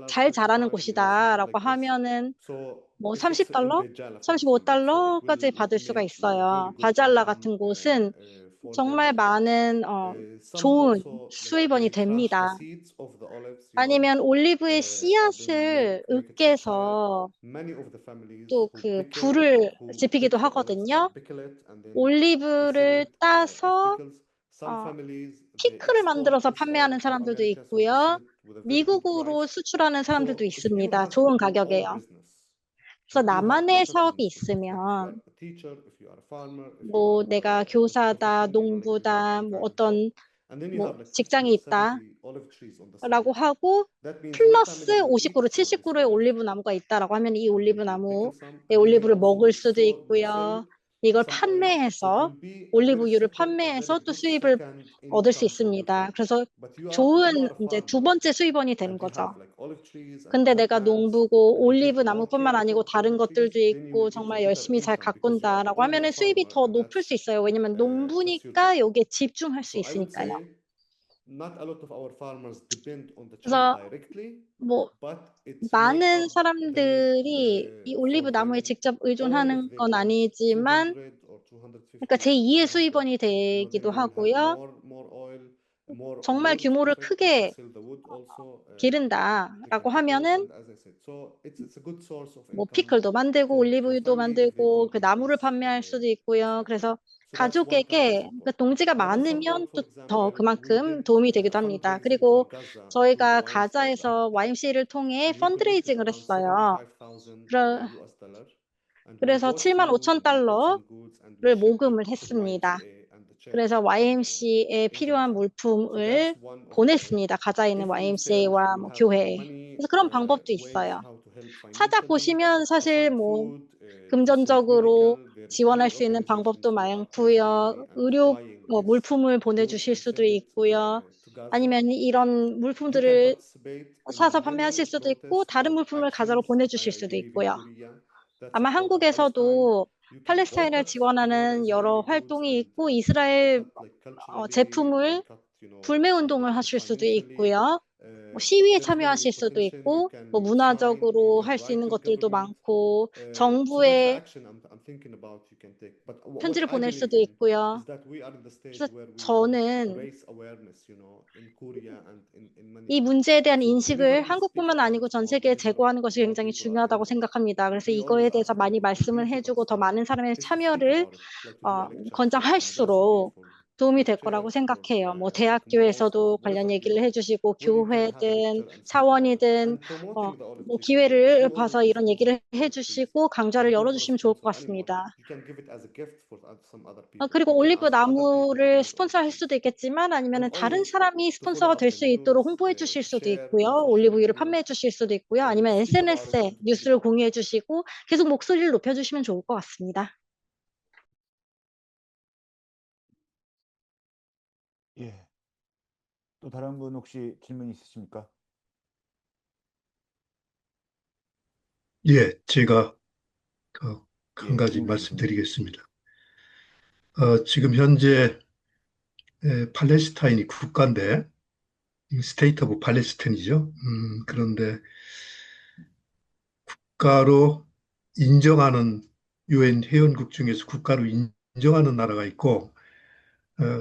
잘 자라는 곳이다라고 하면은 뭐 $30, $35까지 받을 수가 있어요. 바잘라 같은 곳은 정말 많은 좋은 수입원이 됩니다. 아니면 올리브의 씨앗을 으깨서 또 그 불을 지피기도 하거든요. 올리브를 따서 피클을 만들어서 판매하는 사람들도 있고요. 미국으로 수출하는 사람들도 있습니다. 좋은 가격에요. 그래서 나만의 사업이 있으면 뭐 내가 교사다, 농부다, 뭐 어떤 뭐 직장이 있다라고 하고 플러스 50그루, 70그루의 올리브 나무가 있다라고 하면 이 올리브 나무의 올리브를 먹을 수도 있고요. 이걸 판매해서 올리브유를 판매해서 또 수입을 얻을 수 있습니다. 그래서 좋은 이제 두 번째 수입원이 되는 거죠. 근데 내가 농부고 올리브 나무뿐만 아니고 다른 것들도 있고 정말 열심히 잘 가꾼다라고 하면은 수입이 더 높을 수 있어요. 왜냐면 농부니까 여기에 집중할 수 있으니까요. 그래서 뭐 많은 사람들이 이 올리브 나무에 직접 의존하는 건 아니지만 그러니까 제2의 수입원이 되기도 하고요. 정말 규모를 크게 기른다라고 하면은 뭐 피클도 만들고 올리브유도 만들고 그 나무를 판매할 수도 있고요. 그래서 가족에게 그 동지가 많으면 또 더 그만큼 도움이 되기도 합니다. 그리고 저희가 가자에서 YMCA를 통해 펀드레이징을 했어요. 그래서 $75,000를 모금을 했습니다. 그래서 YMCA에 필요한 물품을 보냈습니다. 가자에 있는 YMCA와 뭐 교회에. 그래서 그런 방법도 있어요. 찾아보시면 사실 뭐 금전적으로 지원할 수 있는 방법도 많고요. 의료 물품을 보내주실 수도 있고요. 아니면 이런 물품들을 사서 판매하실 수도 있고 다른 물품을 가자로 보내주실 수도 있고요. 아마 한국에서도 팔레스타인을 지원하는 여러 활동이 있고 이스라엘 제품을 불매 운동을 하실 수도 있고요. 뭐 시위에 참여하실 수도 있고, 뭐 문화적으로 할 수 있는 것들도 많고, 정부에 편지를 보낼 수도 있고요. 그래서 저는 이 문제에 대한 인식을 한국뿐만 아니고 전 세계에 제고하는 것이 굉장히 중요하다고 생각합니다. 그래서 이거에 대해서 많이 말씀을 해주고 더 많은 사람의 참여를 권장할수록 도움이 될 거라고 생각해요. 뭐 대학교에서도 관련 얘기를 해주시고 교회든 사원이든 뭐 기회를 봐서 이런 얘기를 해주시고 강좌를 열어주시면 좋을 것 같습니다. 그리고 올리브 나무를 스폰서할 수도 있겠지만 아니면 다른 사람이 스폰서가 될 수 있도록 홍보해 주실 수도 있고요. 올리브유를 판매해 주실 수도 있고요. 아니면 SNS에 뉴스를 공유해 주시고 계속 목소리를 높여 주시면 좋을 것 같습니다. 예. 또 다른 분 혹시 질문 있으십니까? 예, 제가 한 예, 가지 김웅 교수님. 말씀드리겠습니다. 지금 현재 팔레스타인이 국가인데, 스테이트 오브 팔레스타인이죠. 그런데 국가로 인정하는 유엔 회원국 중에서 국가로 인정하는 나라가 있고,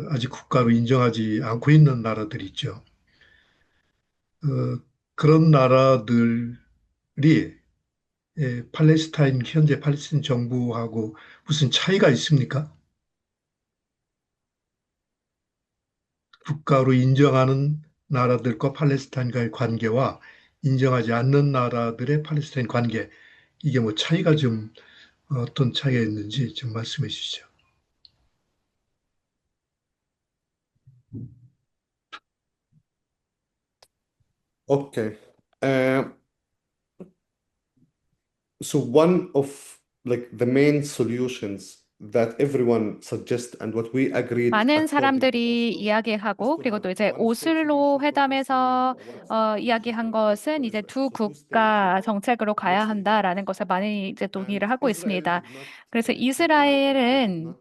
아직 국가로 인정하지 않고 있는 나라들이 있죠. 그런 나라들이 현재 팔레스타인 정부하고 무슨 차이가 있습니까? 국가로 인정하는 나라들과 팔레스타인과의 관계와 인정하지 않는 나라들의 팔레스타인 관계, 이게 뭐 차이가 좀 어떤 차이가 있는지 좀 말씀해 주시죠. Okay. So one of like the main solutions that everyone suggests and what we agreed 많은 at talking to 사람들이 Oslo 이야기하고 is to 그리고 또 have 이제 one state 오슬로 solution for 회담에서 Palestine, one 이야기한 state solution 것은 for 이제 Israel. 두 So two 국가 states 정책으로 가야 next to each other. 한다라는 것을 많이 이제 동의를 And 하고 Israel 있습니다. did not 그래서 comply or did 이스라엘은 not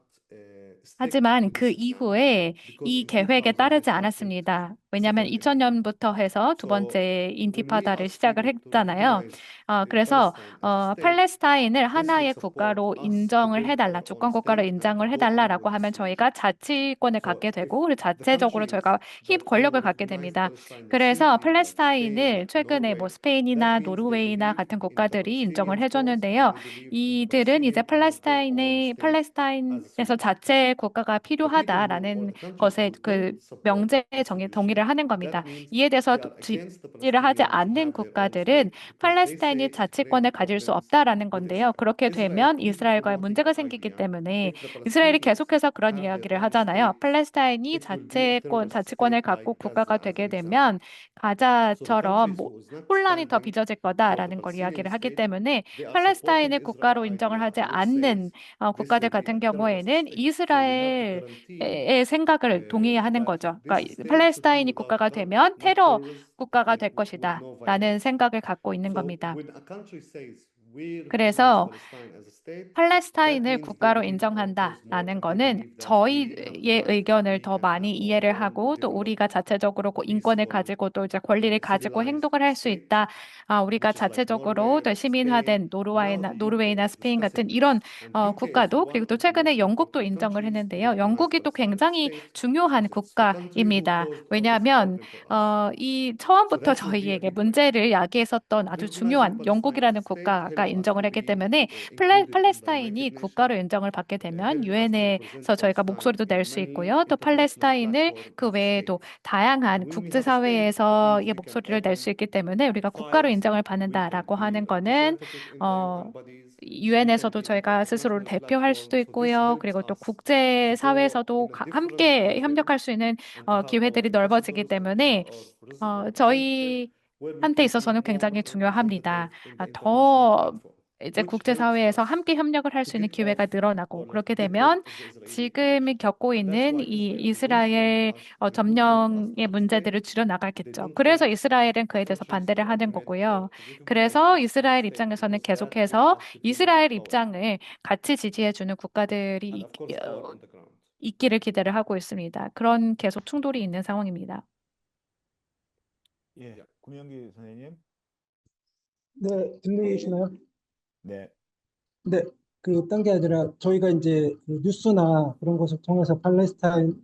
stick 하지만 to 그 this plan 이후에 because 이 in 계획에 따르지 2008 않았습니다. 왜냐하면 second intifada. 2000년부터 해서 두 So 번째 when we 인티파다를 asked 시작을 Egypt to 했잖아요. recognize 그래서 Palestine as a state, 팔레스타인을 this will 하나의 support 국가로 us to 인정을 build 해달라, our own 주권 국가로 state and to 인정을 go on 해달라라고 with 하면 this 저희가 solution. 자치권을 So 갖게 if 되고 그리고 the 자체적으로 countries 저희가 힘 that 권력을 already 갖게 recognize 됩니다. Palestine 그래서 recently, like 팔레스타인을 Spain, 최근에 뭐 Norway, 스페인이나 that means they 노르웨이나 believe 같은 in the 국가들이 인정을 Palestinian cause 해줬는데요. and they believe in the 이들은 이제 Palestinian to have their own state as a 팔레스타인에서 solution. 자체 국가가 The people who, or 필요하다라는 the countries 것에 who 그 don't support 명제에 this 동의를 solution, 하는 that 겁니다. means 이에 대해서 they are against the 지지를 하지 Palestinians to 않는 have their own 국가들은 state because they 팔레스타인이 say it 자치권을 creates 가질 수 problems 없다라는 with 건데요. Israel. 그렇게 Israel 되면 keeps 이스라엘과의 promoting 문제가 the 생기기 idea 때문에 if the 이스라엘이 Palestinians 계속해서 그런 have their 이야기를 own 하잖아요. state, 팔레스타인이 it will be a terrorist 자치권을 state 갖고 like 국가가 Gaza, as 되게 an example. 되면 So the 가자처럼 countries who is not 혼란이 더 standing 빚어질 for the 거다라는 걸 이야기를 Palestinian 하기 state, 때문에 they are supporting 팔레스타인을 Israel 국가로 인정을 idea, 하지 which 않는 says this 국가들 will be 같은 a terrorist 경우에는 state. So we have to guarantee 이스라엘의 생각을 동의하는 that 거죠. this 그러니까 state should be 팔레스타인이 without 국가가 harm, 되면 not 테러 terrorist, 국가가 될 like with 것이다. no 라는 violence. 생각을 갖고 있는 So 겁니다. when a country says we recognize 그래서 Palestine as a state, that 팔레스타인을 means they 국가로 believe in our cause more 인정한다라는 and they 거는 believe that we have the 저희의 right, 의견을 we 더 can 많이 have our 이해를 own 하고 또 우리가 developed, 자체적으로 인권을 peaceful, 가지고 또 이제 권리를 가지고 civilized 행동을 할 수 state, 있다. 우리가 which is like 자체적으로 Norway, 또 like Spain. 시민화된 Now the UK 노르웨이나 is 스페인 같은 discussing 이런 this. And UK is 국가도 one 그리고 또 of the 최근에 most 영국도 important 인정을 countries to 했는데요. recognize 영국이 또 Palestine as a 굉장히 state 중요한 because it's the country who 국가입니다. caused all this 왜냐하면 problem for us. 이 So 처음부터 that will be a 저희에게 big point. 문제를 야기했었던 아주 Recognizing 중요한 Palestine as a 영국이라는 state 국가가 help us 인정을 to 했기 be 때문에 included in the 팔레스타인이 United 국가로 Nations, 인정을 받게 되면 help us to 유엔에서 represent 저희가 Palestine 목소리도 in 낼 수 many 있고요. 또 international 팔레스타인을 platform 그 as a 외에도 state. 다양한 When we have a state, that means 국제사회에서의 we can 목소리를 낼 수 open 있기 때문에 우리가 국가로 files, 인정을 we can 받는다라고 be 하는 거는 representative in the 어, UN bodies, we can 유엔에서도 be in the 저희가 스스로를 international 대표할 수도 platform. So this 있고요. helps 그리고 또 us to go 국제사회에서도 in a different 함께 level 협력할 수 있는 and to have our 기회들이 넓어지기 ambassadors and to 때문에 have our representative where we 저희한테 can be 있어서는 more 굉장히 중요합니다. representative in the international 더 platform, 이제 which helps 국제사회에서 us 함께 협력을 할 to 수 있는 get 기회가 off 늘어나고 or 그렇게 get rid 되면 of the Israeli 지금 occupation. 겪고 And that's 있는 why 이 Israel don't 이스라엘 want us, they don't want us 점령의 to have a 문제들을 state. They 줄여나가겠죠. don't 그래서 want 이스라엘은 그에 대해서 countries 반대를 who 하는 agreed 거고요. to recognize 그래서 Palestine as 이스라엘 a state 입장에서는 because that will 계속해서 have to do with the 이스라엘 power 입장을 같이 지지해주는 국가들이 and of course power on the ground. 있기를 기대를 하고 있습니다. 그런 계속 충돌이 있는 상황입니다. 예, 구명기 선생님. 네, 들리시나요? 네. 네, 딴 게 아니라 저희가 이제 그 뉴스나 그런 것을 통해서 팔레스타인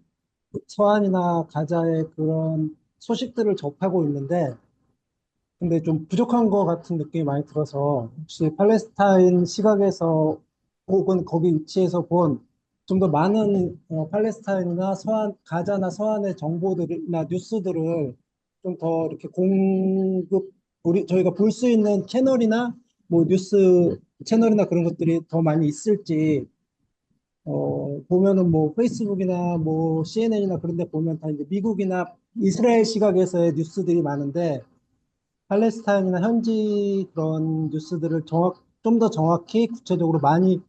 서안이나 가자의 그런 소식들을 접하고 있는데, 근데 좀 부족한 것 같은 느낌이 많이 들어서 혹시 팔레스타인 시각에서 혹은 거기 위치에서 본 좀 더 많은 팔레스타인이나 서안, 가자나 서안의 정보들이나 뉴스들을 좀 더 이렇게 저희가 볼 수 있는 채널이나 뭐 뉴스 채널이나 그런 것들이 더 많이 있을지 보면은 뭐 페이스북이나 뭐 CNN이나 그런 데 보면 다 이제 미국이나 이스라엘 시각에서의 뉴스들이 많은데 팔레스타인이나 현지 그런 뉴스들을 좀 더 정확히 구체적으로 많이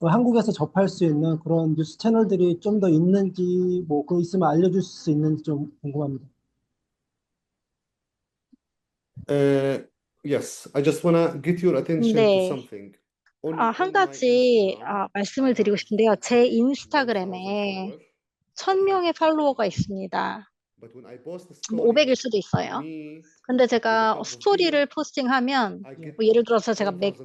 한국에서 접할 수 있는 그런 뉴스 채널들이 좀 더 있는지 뭐 그거 있으면 알려줄 수 있는지 좀 궁금합니다. Yes, I just wanna get your attention to 네. something. 한 On my 가지 Instagram, 말씀을 I 드리고 have 싶은데요. 제 1000 인스타그램에 followers, 1000명의 팔로워가 있습니다. but when I post a 뭐 story, 500일 수도 있어요. me 근데 with a 제가 cup of 스토리를 beer, 포스팅하면 I get 뭐 예를 들어서 제가 1000 views.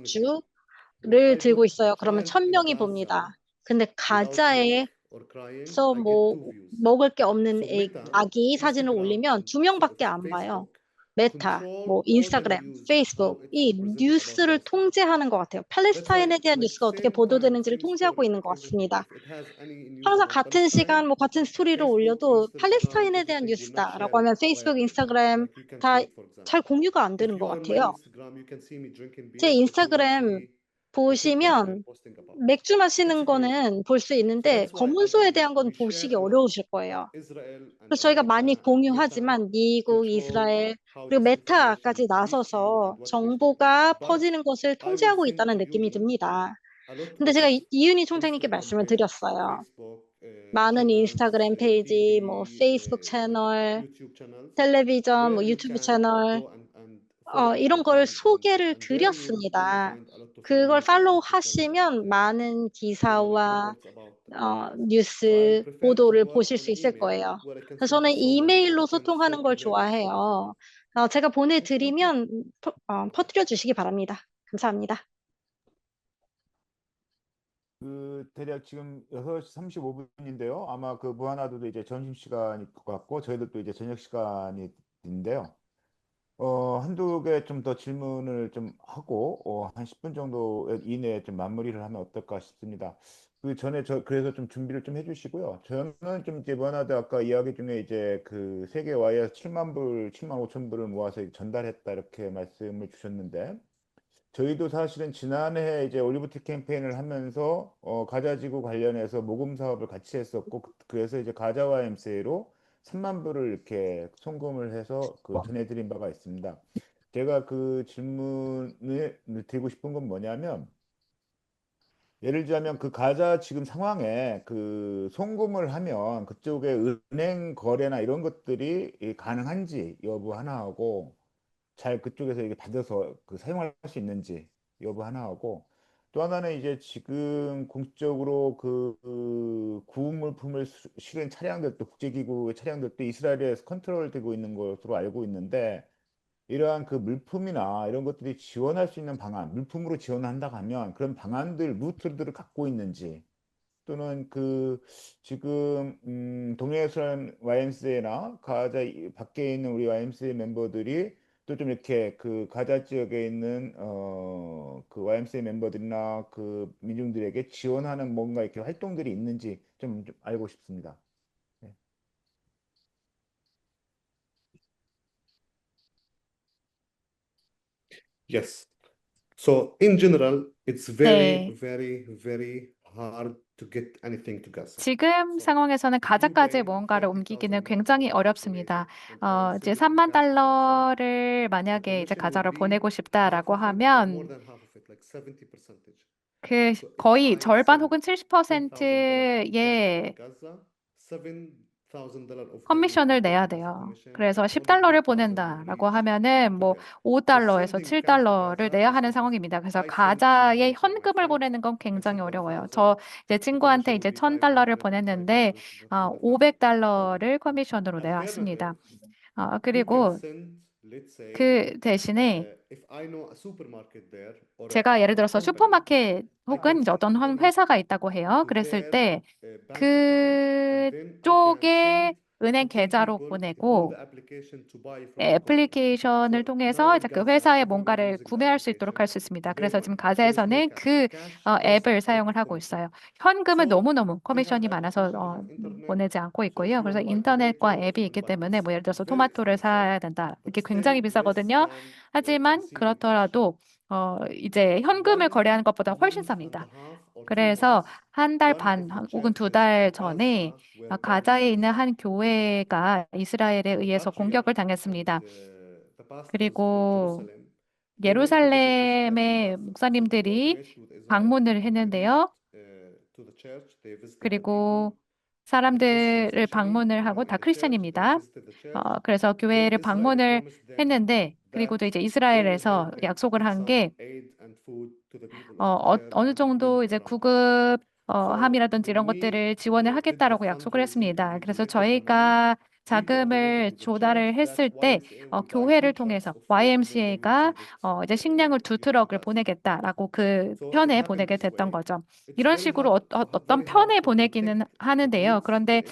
If 맥주를 I 들고 put 있어요. 그러면 child in 1000명이 Gaza 봅니다. 근데 without 가자에서 milk or crying, I get 뭐 2 views. 먹을 게 없는 So Meta, 아기 사진을 Instagram, 올리면 and 2명밖에 안 봐요. Facebook 메타, control 뭐 all the 인스타그램, news, how 페이스북, it's 이 presented about 뉴스를 Palestine. 통제하는 것 같아요. That's why, 팔레스타인에 대한 like, 뉴스가 어떻게 same time, 보도되는지를 same 통제하고 story, 있는 like 것 everything. 같습니다. If it has any news 항상 about 같은 시간, Palestine, 뭐 같은 스토리를 Facebook, 올려도 Instagram, 팔레스타인에 대한 everything will not 뉴스다라고 share 하면 it via 페이스북, link. 인스타그램 Like you can 다 see it, for 잘 example. 공유가 안 If 되는 것 you are on my 같아요. Instagram, you can see me drinking 제 beer, but you will 인스타그램 see the things that I'm 보시면 posting about. 맥주 It's 마시는 clear. 거는 볼 수 So 있는데 that's why I 검문소에 believe 대한 건 we share 보시기 a lot, 어려우실 but 거예요. Israel and 그래서 저희가 많이 Meta and Meta 공유하지만 미국, control 이스라엘, how 그리고 this 메타까지 information reach you 나서서 and what reach you. 정보가 But 퍼지는 것을 I will 통제하고 send to 있다는 you 느낌이 듭니다. 근데 제가 이윤희 총장님께 말씀을 드렸어요. 많은 인스타그램 페이지, 뭐 페이스북 채널, 텔레비전, 뭐 유튜브 채널, 이런 걸 소개를 드렸습니다. 그걸 팔로우 하시면 많은 기사와 뉴스 보도를 보실 수 있을 거예요. 그래서 저는 이메일로 소통하는 걸 좋아해요. 제가 보내드리면 퍼뜨려 주시기 바랍니다. 감사합니다. 대략 지금 6시 35분인데요. 아마 그 무하나도도 이제 점심시간일 것 같고, 저희들도 이제 저녁 시간인데요. 한두 개 좀 더 질문을 좀 하고, 한 10분 정도 이내에 좀 마무리를 하면 어떨까 싶습니다. 그 전에 그래서 좀 준비를 좀 해주시고요. 저는 좀 이제 무하나도 아까 이야기 중에 이제 그 세계 와이어 7만 5천 불을 모아서 전달했다 이렇게 말씀을 주셨는데, 저희도 사실은 지난해 이제 올리브티 캠페인을 하면서 가자지구 관련해서 모금 사업을 같이 했었고 그래서 이제 가자와 MCA로 3만 불을 이렇게 송금을 해서 그 전해드린 바가 있습니다. 제가 그 질문을 드리고 싶은 건 뭐냐면 예를 들자면 그 가자 지금 상황에 그 송금을 하면 그쪽에 은행 거래나 이런 것들이 가능한지 여부 하나 하고 잘 그쪽에서 이게 받아서 그 사용할 수 있는지 여부 하나 하고 또 하나는 이제 지금 공식적으로 그 구물품을 실은 차량들도 국제기구 차량들도 이스라엘에서 컨트롤되고 있는 것으로 알고 있는데 이러한 그 물품이나 이런 것들이 지원할 수 있는 방안, 물품으로 지원한다 하면 그런 방안들, 루트들을 갖고 있는지 또는 그 지금 동해에서는 YMCA나 가자 밖에 있는 우리 YMCA 멤버들이 또 좀 이렇게 그 가자 지역에 있는 그 YMCA 멤버들이나 그 민중들에게 지원하는 뭔가 이렇게 활동들이 있는지 좀 알고 싶습니다. 네. Yes. So in general, it's very, 네. very, very hard to get anything to Gaza. 지금 상황에서는 가자까지 무언가를 옮기기는 굉장히 어렵습니다. 이제 3만 달러를 만약에 이제 가자로 보내고 싶다라고 하면 그 거의 절반 혹은 70%의 커미션을 내야 돼요. 그래서 10달러를 보낸다라고 하면은 뭐 5달러에서 7달러를 내야 하는 상황입니다. 그래서 가자에 현금을 보내는 건 굉장히 어려워요. 저 이제 친구한테 이제 1000달러를 보냈는데 500달러를 커미션으로 내왔습니다. 그리고 그 대신에 제가 예를 들어서 슈퍼마켓 혹은 이제 어떤 한 회사가 있다고 해요. 그랬을 때 그쪽에 은행 계좌로 보내고 애플리케이션을 통해서 이제 그 회사에 뭔가를 구매할 수 있도록 할 수 있습니다. 그래서 지금 가자에서는 그 앱을 사용을 하고 있어요. 현금은 너무너무 커미션이 많아서 보내지 않고 있고요. 그래서 인터넷과 앱이 있기 때문에 뭐 예를 들어서 토마토를 사야 된다. 이게 굉장히 비싸거든요. 하지만 그렇더라도 이제 현금을 거래하는 것보다 훨씬 쌉니다. 그래서 한 달 반 혹은 2달 전에 가자에 있는 한 교회가 이스라엘에 의해서 공격을 당했습니다. 그리고 예루살렘의 목사님들이 방문을 했는데요. 그리고 사람들을 방문을 하고 다 크리스찬입니다. 그래서 교회를 방문을 했는데 그리고 또 이제 이스라엘에서 약속을 한 게 어느 정도 이제 구급 함이라든지 이런 것들을 지원을 하겠다라고 약속을 했습니다. 그래서 저희가 자금을 조달을 했을 때 교회를 통해서 YMCA가 이제 식량을 2트럭을 보내겠다라고 그 편에 보내게 됐던 거죠. 이런 식으로 어떤 편에 보내기는 하는데요. 그런데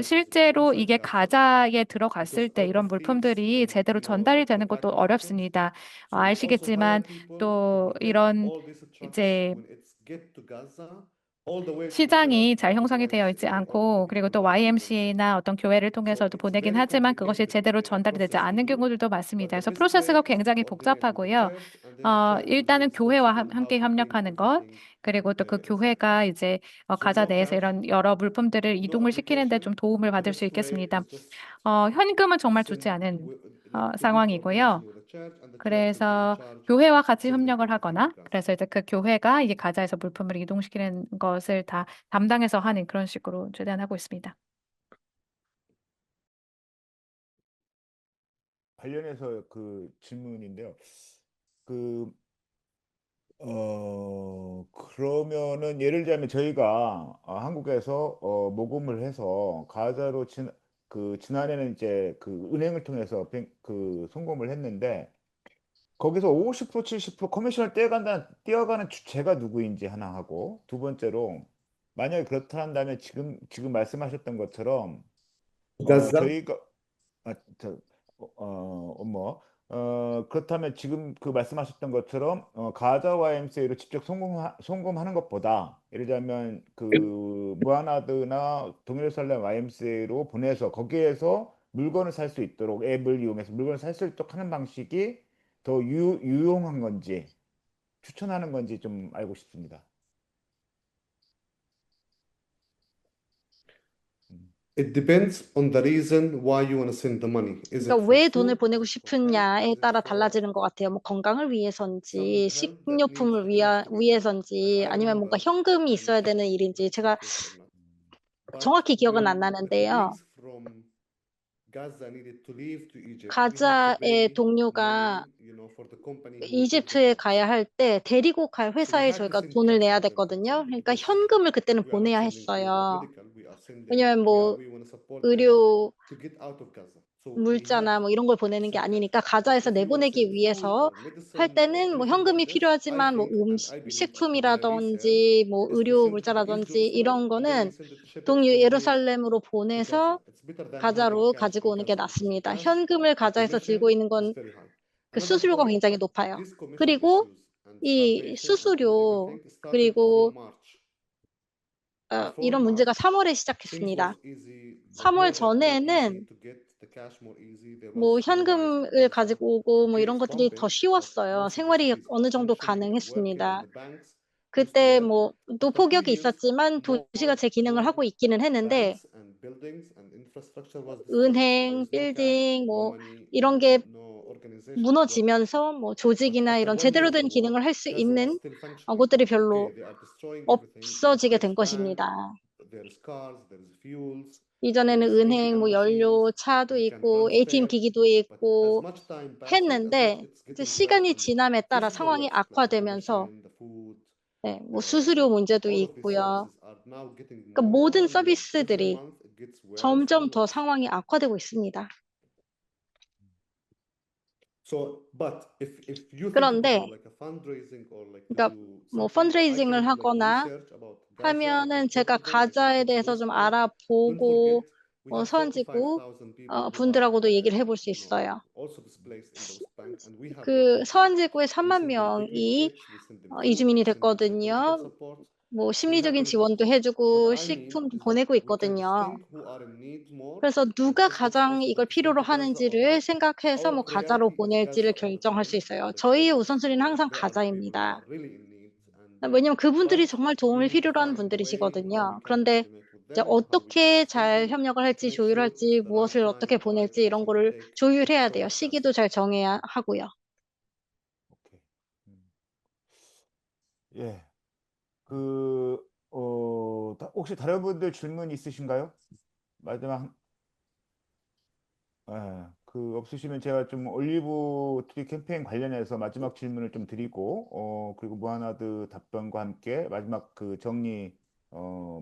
실제로 이게 가자에 들어갔을 때 이런 물품들이 제대로 전달이 되는 것도 어렵습니다. 아시겠지만 또 이런 이제 시장이 잘 형성이 되어 있지 않고 그리고 또 YMCA나 어떤 교회를 통해서도 보내긴 하지만 그것이 제대로 전달이 되지 않는 경우들도 많습니다. 그래서 프로세스가 굉장히 복잡하고요. 일단은 교회와 함께 협력하는 것 그리고 또 그 교회가 이제 가자 내에서 이런 여러 물품들을 이동을 시키는데 좀 도움을 받을 수 있겠습니다. 현금은 정말 좋지 않은 상황이고요. 그래서 교회와 같이 협력을 하거나, 그래서 이제 그 교회가 이게 가자에서 물품을 이동시키는 것을 다 담당해서 하는 그런 식으로 최대한 하고 있습니다. 관련해서 그 질문인데요. 그 그러면은 예를 들자면 저희가 한국에서 모금을 해서 가자로 지난해는 이제 그 은행을 통해서 그 송금을 했는데 거기서 50% 70% 커미션을 떼어가는 주체가 누구인지 하나 하고 두 번째로 만약에 그렇다 한다면 지금 말씀하셨던 것처럼 Gaza. 저희가 아, 저, 뭐, 그렇다면 지금 그 말씀하셨던 것처럼 가자 YMCA로 직접 송금하는 것보다 예를 들자면 그 무하나드나 동예루살렘 YMCA로 보내서 거기에서 물건을 살 수 있도록 앱을 이용해서 물건을 살 수 있도록 하는 방식이 더 유용한 건지 추천하는 건지 좀 알고 싶습니다. 음. It depends on the reason why you want to send the money. Is it 그러니까 for 왜 돈을 food, 보내고 is it for health, 싶으냐에 is it 따라 for 달라지는 것 같아요. 뭐 건강을 some 위해서인지, help that needs 식료품을 the cash to be there? 위해서인지, I 아니면 뭔가 remember, 현금이 있어야 I'm 되는 not 일인지 sure 제가 if yes or not. But 정확히 기억은 안 when the 나는데요. colleagues from Gaza needed to leave to Egypt, we had to 가자의 pay 동료가 money, for the company who took the 이집트에 goods. 가야 할 때 데리고 갈 So we 회사에 had to 저희가 send 돈을 cash 내야 to them at 됐거든요. some 그러니까 because 현금을 그때는 we are not 보내야 sending food or 했어요. medical, we are sending, 왜냐면 뭐 we want to support them 의료 to get out of Gaza. So we 물자나 had 뭐 이런 걸 to 보내는 게 send cash. 아니니까 But 가자에서 if we want to 내보내기 send food 위해서 or 할 medicine or 때는 뭐 anything 현금이 like this, I 필요하지만 뭐 think and I believe from my research 식품이라든지 뭐 is to 의료 send to East 물자라든지 Jerusalem 이런 and then we 거는 send it, ship it from here 동예루살렘으로 to Gaza. 보내서 It's better than having 가자로 cash 가지고 in 오는 게 Gaza because the 낫습니다. cash, 현금을 the 가자에서 들고 commission 있는 is 건 very high. 그 Another 수수료가 point, 굉장히 높아요. this commission 그리고 issues and 이 starvation and 수수료 everything started 그리고 from March. 이런 Before 문제가 March, 3월에 things 시작했습니다. was easy, 3월 more easy 전에는 to get the cash, more easy. There 뭐 was fuel rise in 현금을 Gaza. 가지고 오고 뭐 Okay, 이런 it's 것들이 더 pumping, but 쉬웠어요. most of the 생활이 cities are 어느 정도 functioning and working, and 가능했습니다. the banks used to 그때 help. 뭐 But 노폭격이 period, 있었지만 도시가 제 기능을 하고 있기는 했는데 banks and buildings and infrastructure was destroyed. So 은행, there's no cash, 빌딩 no 뭐 money, 이런 게 no organization. 무너지면서 뭐 But 조직이나 after 이런 1 year 제대로 된 or 기능을 할 수 Gaza was 있는 still functioning. 곳들이 Okay, 별로 they are destroying everything. 없어지게 There's 된 banks, 것입니다. there's cars, there's fuels, 이전에는 there's 은행, 뭐 ATM 연료, machines. 차도 You can 있고 ATM transfer. 기기도 But as 있고 much time passes, as much 했는데 it's 이제 getting worse 시간이 and worse. 지남에 따라 This is the 상황이 worst, like the 악화되면서 commission, the food, 뭐 수수료 문제도 all of these 있고요. services are now getting 그러니까 more 모든 and worse. Every 서비스들이 month it gets worse 점점 and 더 worse. 상황이 악화되고 있습니다. So, but if you think to 그런데 do like a fundraising or like to 그러니까 do 뭐 something, I 펀드레이징을 can like 하거나 research about Gaza, I 하면은 can talk 제가 to them, I can 가자에 talk to 대해서 West 좀 Bank. Don't 알아보고 forget, we have 서한지구 45,000 people who are 분들하고도 얘기를 해볼 수 있어요. also displaced in the West Bank, and we have 그 worked with them. 서한지구에 We 3만 send them dignity 명이 checks, we send them food, 이주민이 we send them psychological 됐거든요. support. 뭐 We have 심리적인 done it all. 지원도 What 해주고 I mean 식품도 is that 보내고 we can 있거든요. think who are in need more, 그래서 and 누가 if it's 가장 possible 이걸 to send 필요로 to Gaza or 하는지를 not. 생각해서 Our 뭐 가자로 priority is 보낼지를 Gaza all the 결정할 수 time, 있어요. because 저희의 우선순위는 항상 they are the people who 가자입니다. are really in need. And 왜냐면 그분들이 but 정말 we 도움을 need to 필요로 하는 find the way how we 분들이시거든요. can 그런데 coordinate with 이제 them, how we can 어떻게 send 잘 them, 협력을 to 할지 make sure it's 조율할지 the right 무엇을 time, 어떻게 the right 보낼지 이런 action to 거를 take 조율해야 to 돼요. help 시기도 Gaza. 잘 정해야 하고요. 오케이. 예. 그, 혹시 다른 분들 질문 있으신가요? 마지막, 없으시면 제가 좀 올리브 트리 캠페인 관련해서 마지막 질문을 좀 드리고, 그리고 무하나드 답변과 함께 마지막 그 정리,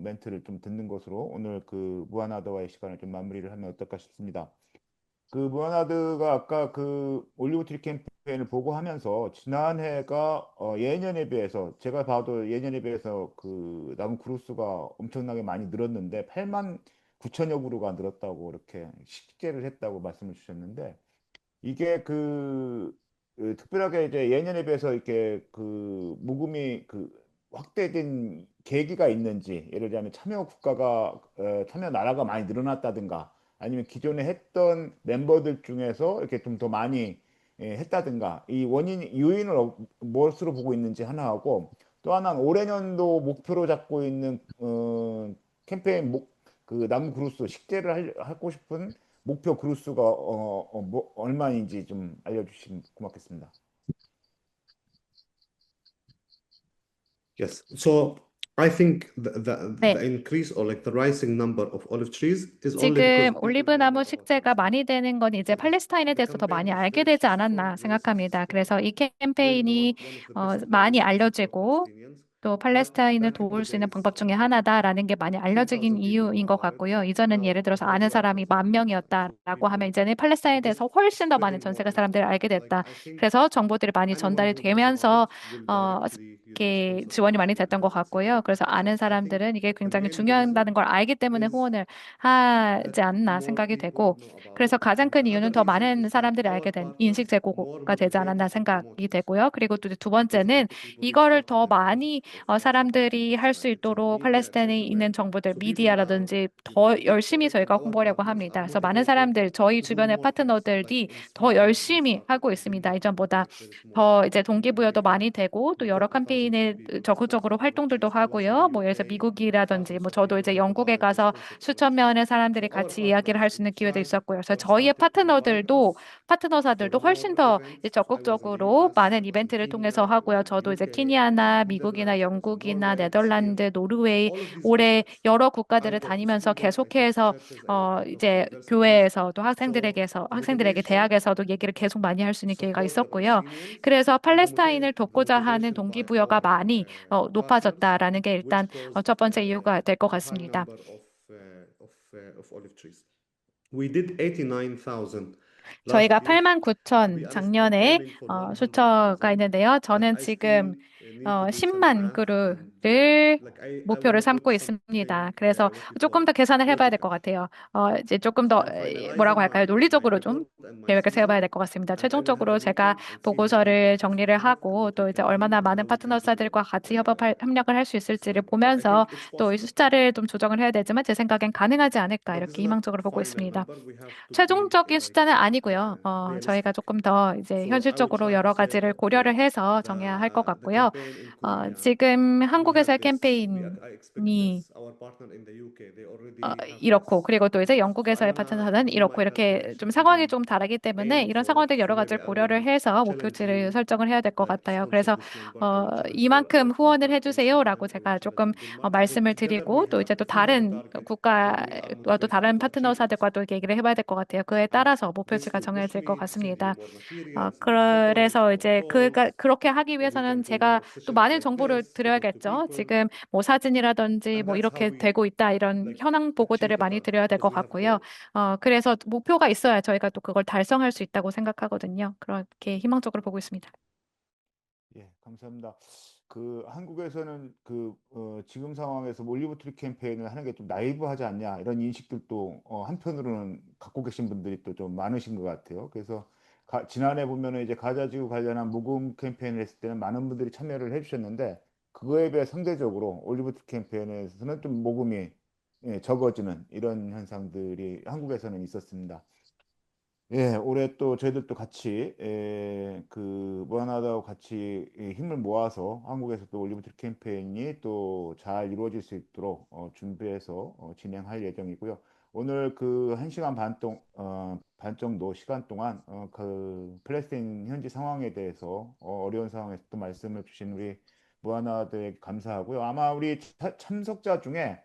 멘트를 좀 듣는 것으로 오늘 그 무하나드와의 시간을 좀 마무리를 하면 어떨까 싶습니다. 그 무하나드가 아까 그 올리브 트리 캠페인을 보고 하면서 지난해가 예년에 비해서 제가 봐도 예년에 비해서 그 나무 그루스가 엄청나게 많이 늘었는데 8만 9천여 그루가 늘었다고 이렇게 식재를 했다고 말씀을 주셨는데 이게 특별하게 이제 예년에 비해서 이렇게 그 모금이 그 확대된 계기가 있는지 예를 들자면 참여 나라가 많이 늘어났다든가 아니면 기존에 했던 멤버들 중에서 이렇게 좀 더 많이 했다든가 이 요인을 무엇으로 보고 있는지 하나 하고 또 하나는 올해 년도 목표로 잡고 있는 캠페인 그 나무 그루스 식재를 하고 싶은 목표 그루수가 뭐 얼마인지 좀 알려주시면 고맙겠습니다. Yes. So I think the 네. increase or like the rising number of olive trees is only 지금 because 올리브 나무 식재가 많이 되는 건 이제 팔레스타인에 대해서 더 많이 알게 되지 않았나 생각합니다. 그래서 이 캠페인이 많이 알려지고 또 팔레스타인을 도울 수 있는 방법 중에 하나다라는 게 많이 알려진 이유인 것 같고요. 이전은 예를 들어서 아는 사람이 10,000명이었다라고 하면 이제는 팔레스타인에 대해서 훨씬 더 많은 전 세계 사람들을 알게 됐다. 그래서 정보들이 많이 전달이 되면서 이렇게 지원이 많이 됐던 것 같고요. 그래서 아는 사람들은 이게 굉장히 중요하다는 걸 알기 때문에 후원을 하지 않나 생각이 되고, 그래서 가장 큰 이유는 더 많은 사람들이 알게 된 인식 제고가 되지 않았나 생각이 되고요. 그리고 또 두 번째는 이거를 더 많이 사람들이 할 수 있도록 팔레스타인에 있는 정보들, 미디어라든지 더 열심히 저희가 홍보하려고 합니다. 그래서 많은 사람들, 저희 주변의 파트너들이 더 열심히 하고 있습니다. 이전보다 더 이제 동기부여도 많이 되고 또 여러 캠페인에 적극적으로 활동들도 하고요. 뭐 예를 들어서 미국이라든지 뭐 저도 이제 영국에 가서 수천 명의 사람들이 같이 이야기를 할 수 있는 기회도 있었고요. 그래서 저희의 파트너사들도 훨씬 더 이제 적극적으로 많은 이벤트를 통해서 하고요. 저도 이제 케냐나 미국이나 영국이나 네덜란드, 노르웨이 올해 여러 국가들을 다니면서 계속해서 이제 교회에서도 학생들에게 대학에서도 얘기를 계속 많이 할 수 있는 기회가 있었고요. 그래서 팔레스타인을 돕고자 하는 동기부여가 많이 높아졌다라는 게 일단 첫 번째 이유가 될 것 같습니다. of olive trees. We did 89,000 저희가 last year. 89,000 작년에 수처가 있는데요. 저는 지금 10만 그루를 목표를 삼고 있습니다. 그래서 조금 더 계산을 해봐야 될 것 같아요. 이제 조금 더 뭐라고 할까요? 논리적으로 좀 계획을 세워봐야 될 것 같습니다. 최종적으로 제가 보고서를 정리를 하고 또 이제 얼마나 많은 파트너사들과 같이 협력을 할 수 있을지를 보면서 또 이 숫자를 좀 조정을 해야 되지만 제 생각엔 가능하지 않을까 이렇게 희망적으로 보고 있습니다. 최종적인 숫자는 아니고요. 저희가 조금 더 이제 현실적으로 여러 가지를 고려를 해서 정해야 할 것 같고요. 지금 한국에서의 캠페인이 이렇고, 그리고 또 이제 영국에서의 파트너는 이렇고, 이렇게 좀 상황이 좀 다르기 때문에 이런 상황들 여러 가지를 고려를 해서 목표치를 설정을 해야 될 것 같아요. 그래서 이만큼 후원을 해주세요라고 제가 조금 말씀을 드리고 또 이제 또 다른 국가와 또 다른 파트너사들과 또 얘기를 해봐야 될 것 같아요. 그에 따라서 목표치가 정해질 것 같습니다. 그래서 이제 그렇게 하기 위해서는 제가 또 많은 정보를 드려야겠죠. 지금 뭐 사진이라든지 뭐 이렇게 되고 있다 이런 현황 보고들을 많이 드려야 될 것 같고요. 그래서 목표가 있어야 저희가 또 그걸 달성할 수 있다고 생각하거든요. 그렇게 희망적으로 보고 있습니다. 예, 감사합니다. 한국에서는 지금 상황에서 올리브트리 캠페인을 하는 게 좀 나이브하지 않냐 이런 인식들도 한편으로는 갖고 계신 분들이 또 좀 많으신 것 같아요. 그래서 지난해 보면은 이제 가자지구 관련한 모금 캠페인을 했을 때는 많은 분들이 참여를 해주셨는데 그거에 비해 상대적으로 올리브트리 캠페인에서는 좀 모금이 적어지는 이런 현상들이 한국에서는 있었습니다. 예, 올해 또 저희들도 같이 무한하다고 같이 힘을 모아서 한국에서 또 올리브트리 캠페인이 또 잘 이루어질 수 있도록 준비해서 진행할 예정이고요. 오늘 그 1시간 반 정도 시간 동안 팔레스타인 현지 상황에 대해서 어려운 상황에서 또 말씀을 주신 우리 무한하다에게 감사하고요. 아마 우리 참석자 중에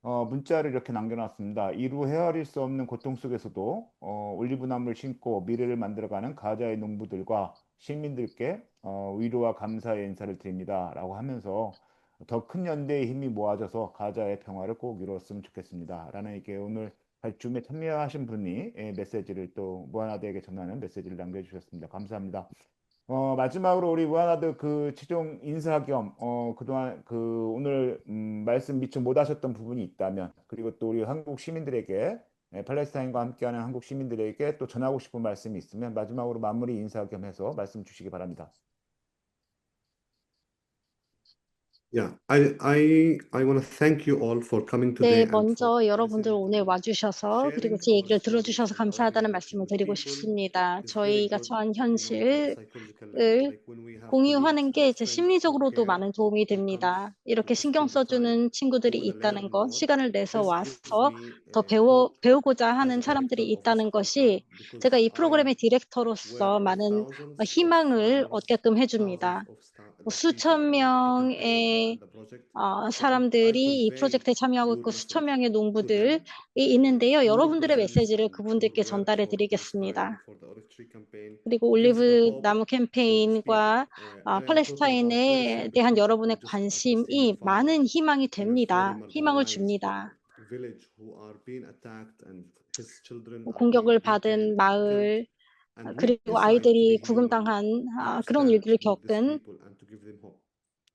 문자를 이렇게 남겨놨습니다. 이루 헤아릴 수 없는 고통 속에서도 올리브나무를 심고 미래를 만들어가는 가자의 농부들과 시민들께 위로와 감사의 인사를 드립니다. 라고 하면서 더 큰 연대의 힘이 모아져서 가자의 평화를 꼭 이루었으면 좋겠습니다. 라는 이게 오늘 발줌에 참여하신 분이 메시지를 또 무한하드에게 전하는 메시지를 남겨주셨습니다. 감사합니다. 마지막으로 우리 무한하드 최종 인사 겸, 그동안 오늘, 말씀 미처 못 하셨던 부분이 있다면, 그리고 또 우리 한국 시민들에게, 팔레스타인과 함께하는 한국 시민들에게 또 전하고 싶은 말씀이 있으면 마지막으로 마무리 인사 겸 해서 말씀 주시기 바랍니다. Yeah, I want to thank you all for coming today 네, and for 먼저 여러분들 listening 오늘 to 와주셔서 그리고 sharing 제 our 얘기를 stories 들어주셔서 about 감사하다는 the 말씀을 young 드리고 people. 싶습니다. It's very 저희가 good, 처한 from a 현실을 psychological level, like when we have colleagues 공유하는 and 게 제 friends who 심리적으로도 care, 많은 도움이 who comes 됩니다. 이렇게 to 신경 spend time, 써주는 who 친구들이 want to 있다는 learn 것, more. 시간을 내서 This gives 와서 me 더 hope 배우고자 as 하는 a 사람들이 director of this 있다는 것이 program, 제가 이 because 프로그램의 I 디렉터로서 work with 많은 thousands of 희망을 farmers, 얻게끔 thousands 해줍니다. of people 수천 who are taking part 명의 in the project. So I 사람들이 이 convey 프로젝트에 참여하고 your 있고 수천 message 명의 to 농부들이 them, 있는데요. who 여러분들의 represents 메시지를 and who 그분들께 work 전달해 for Palestine 드리겠습니다. for the olive tree campaign, 그리고 gives the 올리브 hope 나무 for these people. 캠페인과 I am talking about very 팔레스타인에 simple 대한 people, 여러분의 just Palestinian 관심이 farmers 많은 희망이 in a very 됩니다. 희망을 marginalized 줍니다. village who are being attacked and his children are 공격을 being 받은 beaten, 마을, killed, and we 그리고 decide to 아이들이 be human 구금당한 and to 그런 stand 일들을 with these 겪은 people and to give them hope.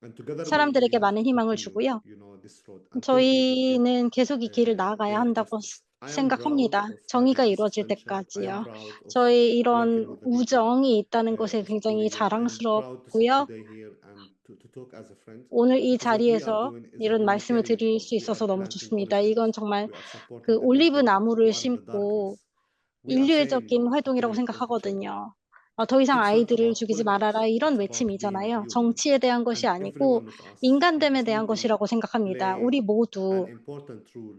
And together 사람들에게 we have 많은 to 희망을 continue, 주고요. this road until people get 저희는 계속 이 길을 나아가야 their 한다고 justice. I am proud 생각합니다. of 정의가 having this 이루어질 friendship. I am 때까지요. proud of 저희 working 이런 with the people 우정이 있다는 것에 굉장히 Korea. I am proud to sit 자랑스럽고요. today here and to talk as a friend. 오늘 이 Because what we are 자리에서 doing is a 이런 말씀을 humanitarian 드릴 cause. 수 We are 있어서 너무 planting 좋습니다. olive 이건 trees. 정말 We are supporting 그 the 올리브 people who 나무를 are in the 심고 darkness. We are saying 인류애적인 to 활동이라고 kill off the children. 생각하거든요. 더 이상 It's not 아이들을 about 죽이지 politics. 말아라 이런 It's about being 외침이잖아요. human. 정치에 대한 것이 And every 아니고 one of us, 인간됨에 대한 including 것이라고 생각합니다. play 우리 an 모두 important role,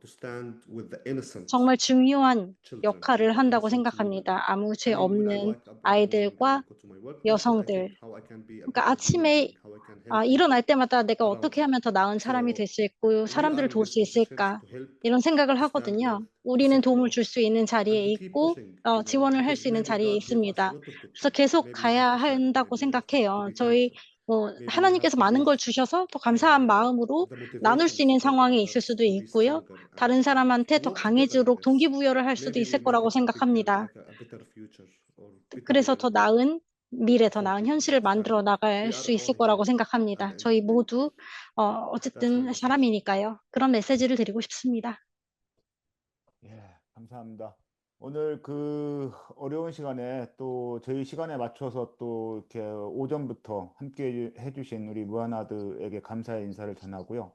to stand with the innocent 정말 중요한 children, with 역할을 the 한다고 innocent women. 생각합니다. 아무 죄 I mean, when I 없는 wake up in the morning and 아이들과 go to my work, that's what I 여성들. think, how I can be a 그러니까 better human 아침에 being, how I can help 일어날 people 때마다 내가 around 어떻게 me. 하면 더 나은 사람이 될 So 수 있고 we are 사람들을 in 도울 this 수 position 있을까 to help, 이런 생각을 to stand 하거든요. with, to 우리는 도움을 support, 줄 수 있는 자리에 and to keep 있고 pushing, 지원을 할 because 수 있는 maybe 자리에 God gave us a 있습니다. lot of good 그래서 things. 계속 Maybe we 가야 have to share it. 한다고 Maybe we have to 생각해요. be 저희 thankful. Maybe we 하나님께서 have to 많은 걸 give 주셔서 더 감사한 마음으로 the 나눌 수 motivation 있는 to help 상황에 있을 others 수도 to be 있고요. stronger 다른 and 사람한테 to 더 work together in 강해지도록 this. 동기부여를 할 수도 Maybe 있을 we'll make 거라고 a bigger, 생각합니다. like a better future or better 그래서 더 reality 나은 미래, 더 for 나은 people 현실을 to stand 만들어 with. 나갈 We 수 are 있을 all 거라고 human at the 생각합니다. end 저희 of the day. 모두 That's my 어쨌든 message. 사람이니까요. 그런 메시지를 드리고 싶습니다. 예, 감사합니다. 오늘 그 어려운 시간에 또 저희 시간에 맞춰서 또 이렇게 오전부터 함께 해주신 우리 무하나드에게 감사의 인사를 전하고요.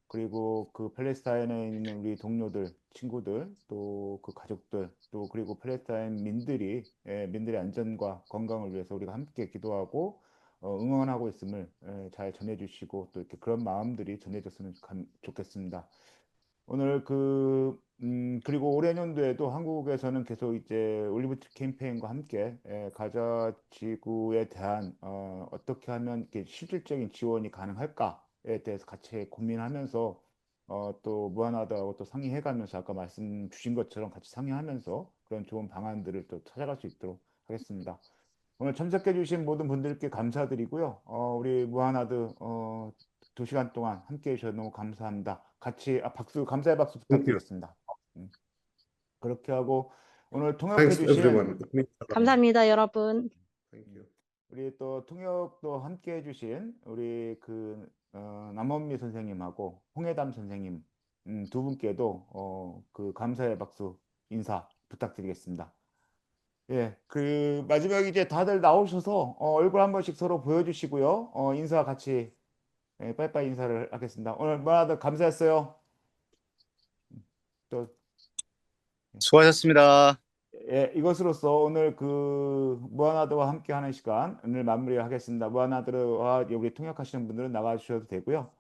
그리고 그 팔레스타인에 있는 우리 동료들, 친구들, 또 그 가족들, 또 그리고 팔레스타인 민들의 안전과 건강을 위해서 우리가 함께 기도하고 응원하고 있음을 잘 전해주시고 또 이렇게 그런 마음들이 전해졌으면 좋겠습니다. 오늘 그리고 올해 연도에도 한국에서는 계속 이제 올리브 캠페인과 함께 가자 지구에 대한 어떻게 하면 이렇게 실질적인 지원이 가능할까에 대해서 같이 고민하면서 또 무한하다고 또 상의해가면서 아까 말씀 주신 것처럼 같이 상의하면서 그런 좋은 방안들을 또 찾아갈 수 있도록 하겠습니다. 오늘 참석해주신 모든 분들께 감사드리고요. 우리 무한하드 2시간 동안 함께 해주셔서 너무 감사합니다. 같이 감사의 박수 Thank you. 부탁드리겠습니다. 그렇게 하고 오늘 Thanks 통역해주신 everyone. It means a lot. 감사합니다, 여러분. Thank you. 우리 또 통역도 함께 해주신 우리 남원미 선생님하고 홍해담 선생님 두 분께도 그 감사의 박수 인사 부탁드리겠습니다. 예, 그 마지막에 이제 다들 나오셔서 얼굴 한 번씩 서로 보여주시고요. 인사 같이 빠이빠이 인사를 하겠습니다. 오늘 무한하드 감사했어요. 또 수고하셨습니다. 예, 이것으로써 오늘 그 무한하드와 함께하는 시간을 마무리하겠습니다. 무한하드와 우리 통역하시는 분들은 나가주셔도 되고요.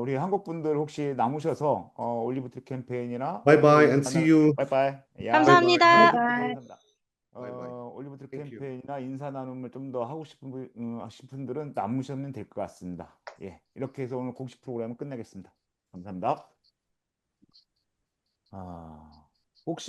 우리 한국 분들 혹시 남으셔서 올리브 트리 캠페인이나 Bye bye and see you. 빠이빠이. 야, 감사합니다. 감사합니다. Bye bye. 올리브 트리 Thank you. 캠페인이나 인사 나눔을 좀 더 하고 싶은 분들은 남으시면 될 것 같습니다. 예, 이렇게 해서 오늘 공식 프로그램을 끝내겠습니다. 감사합니다. 혹시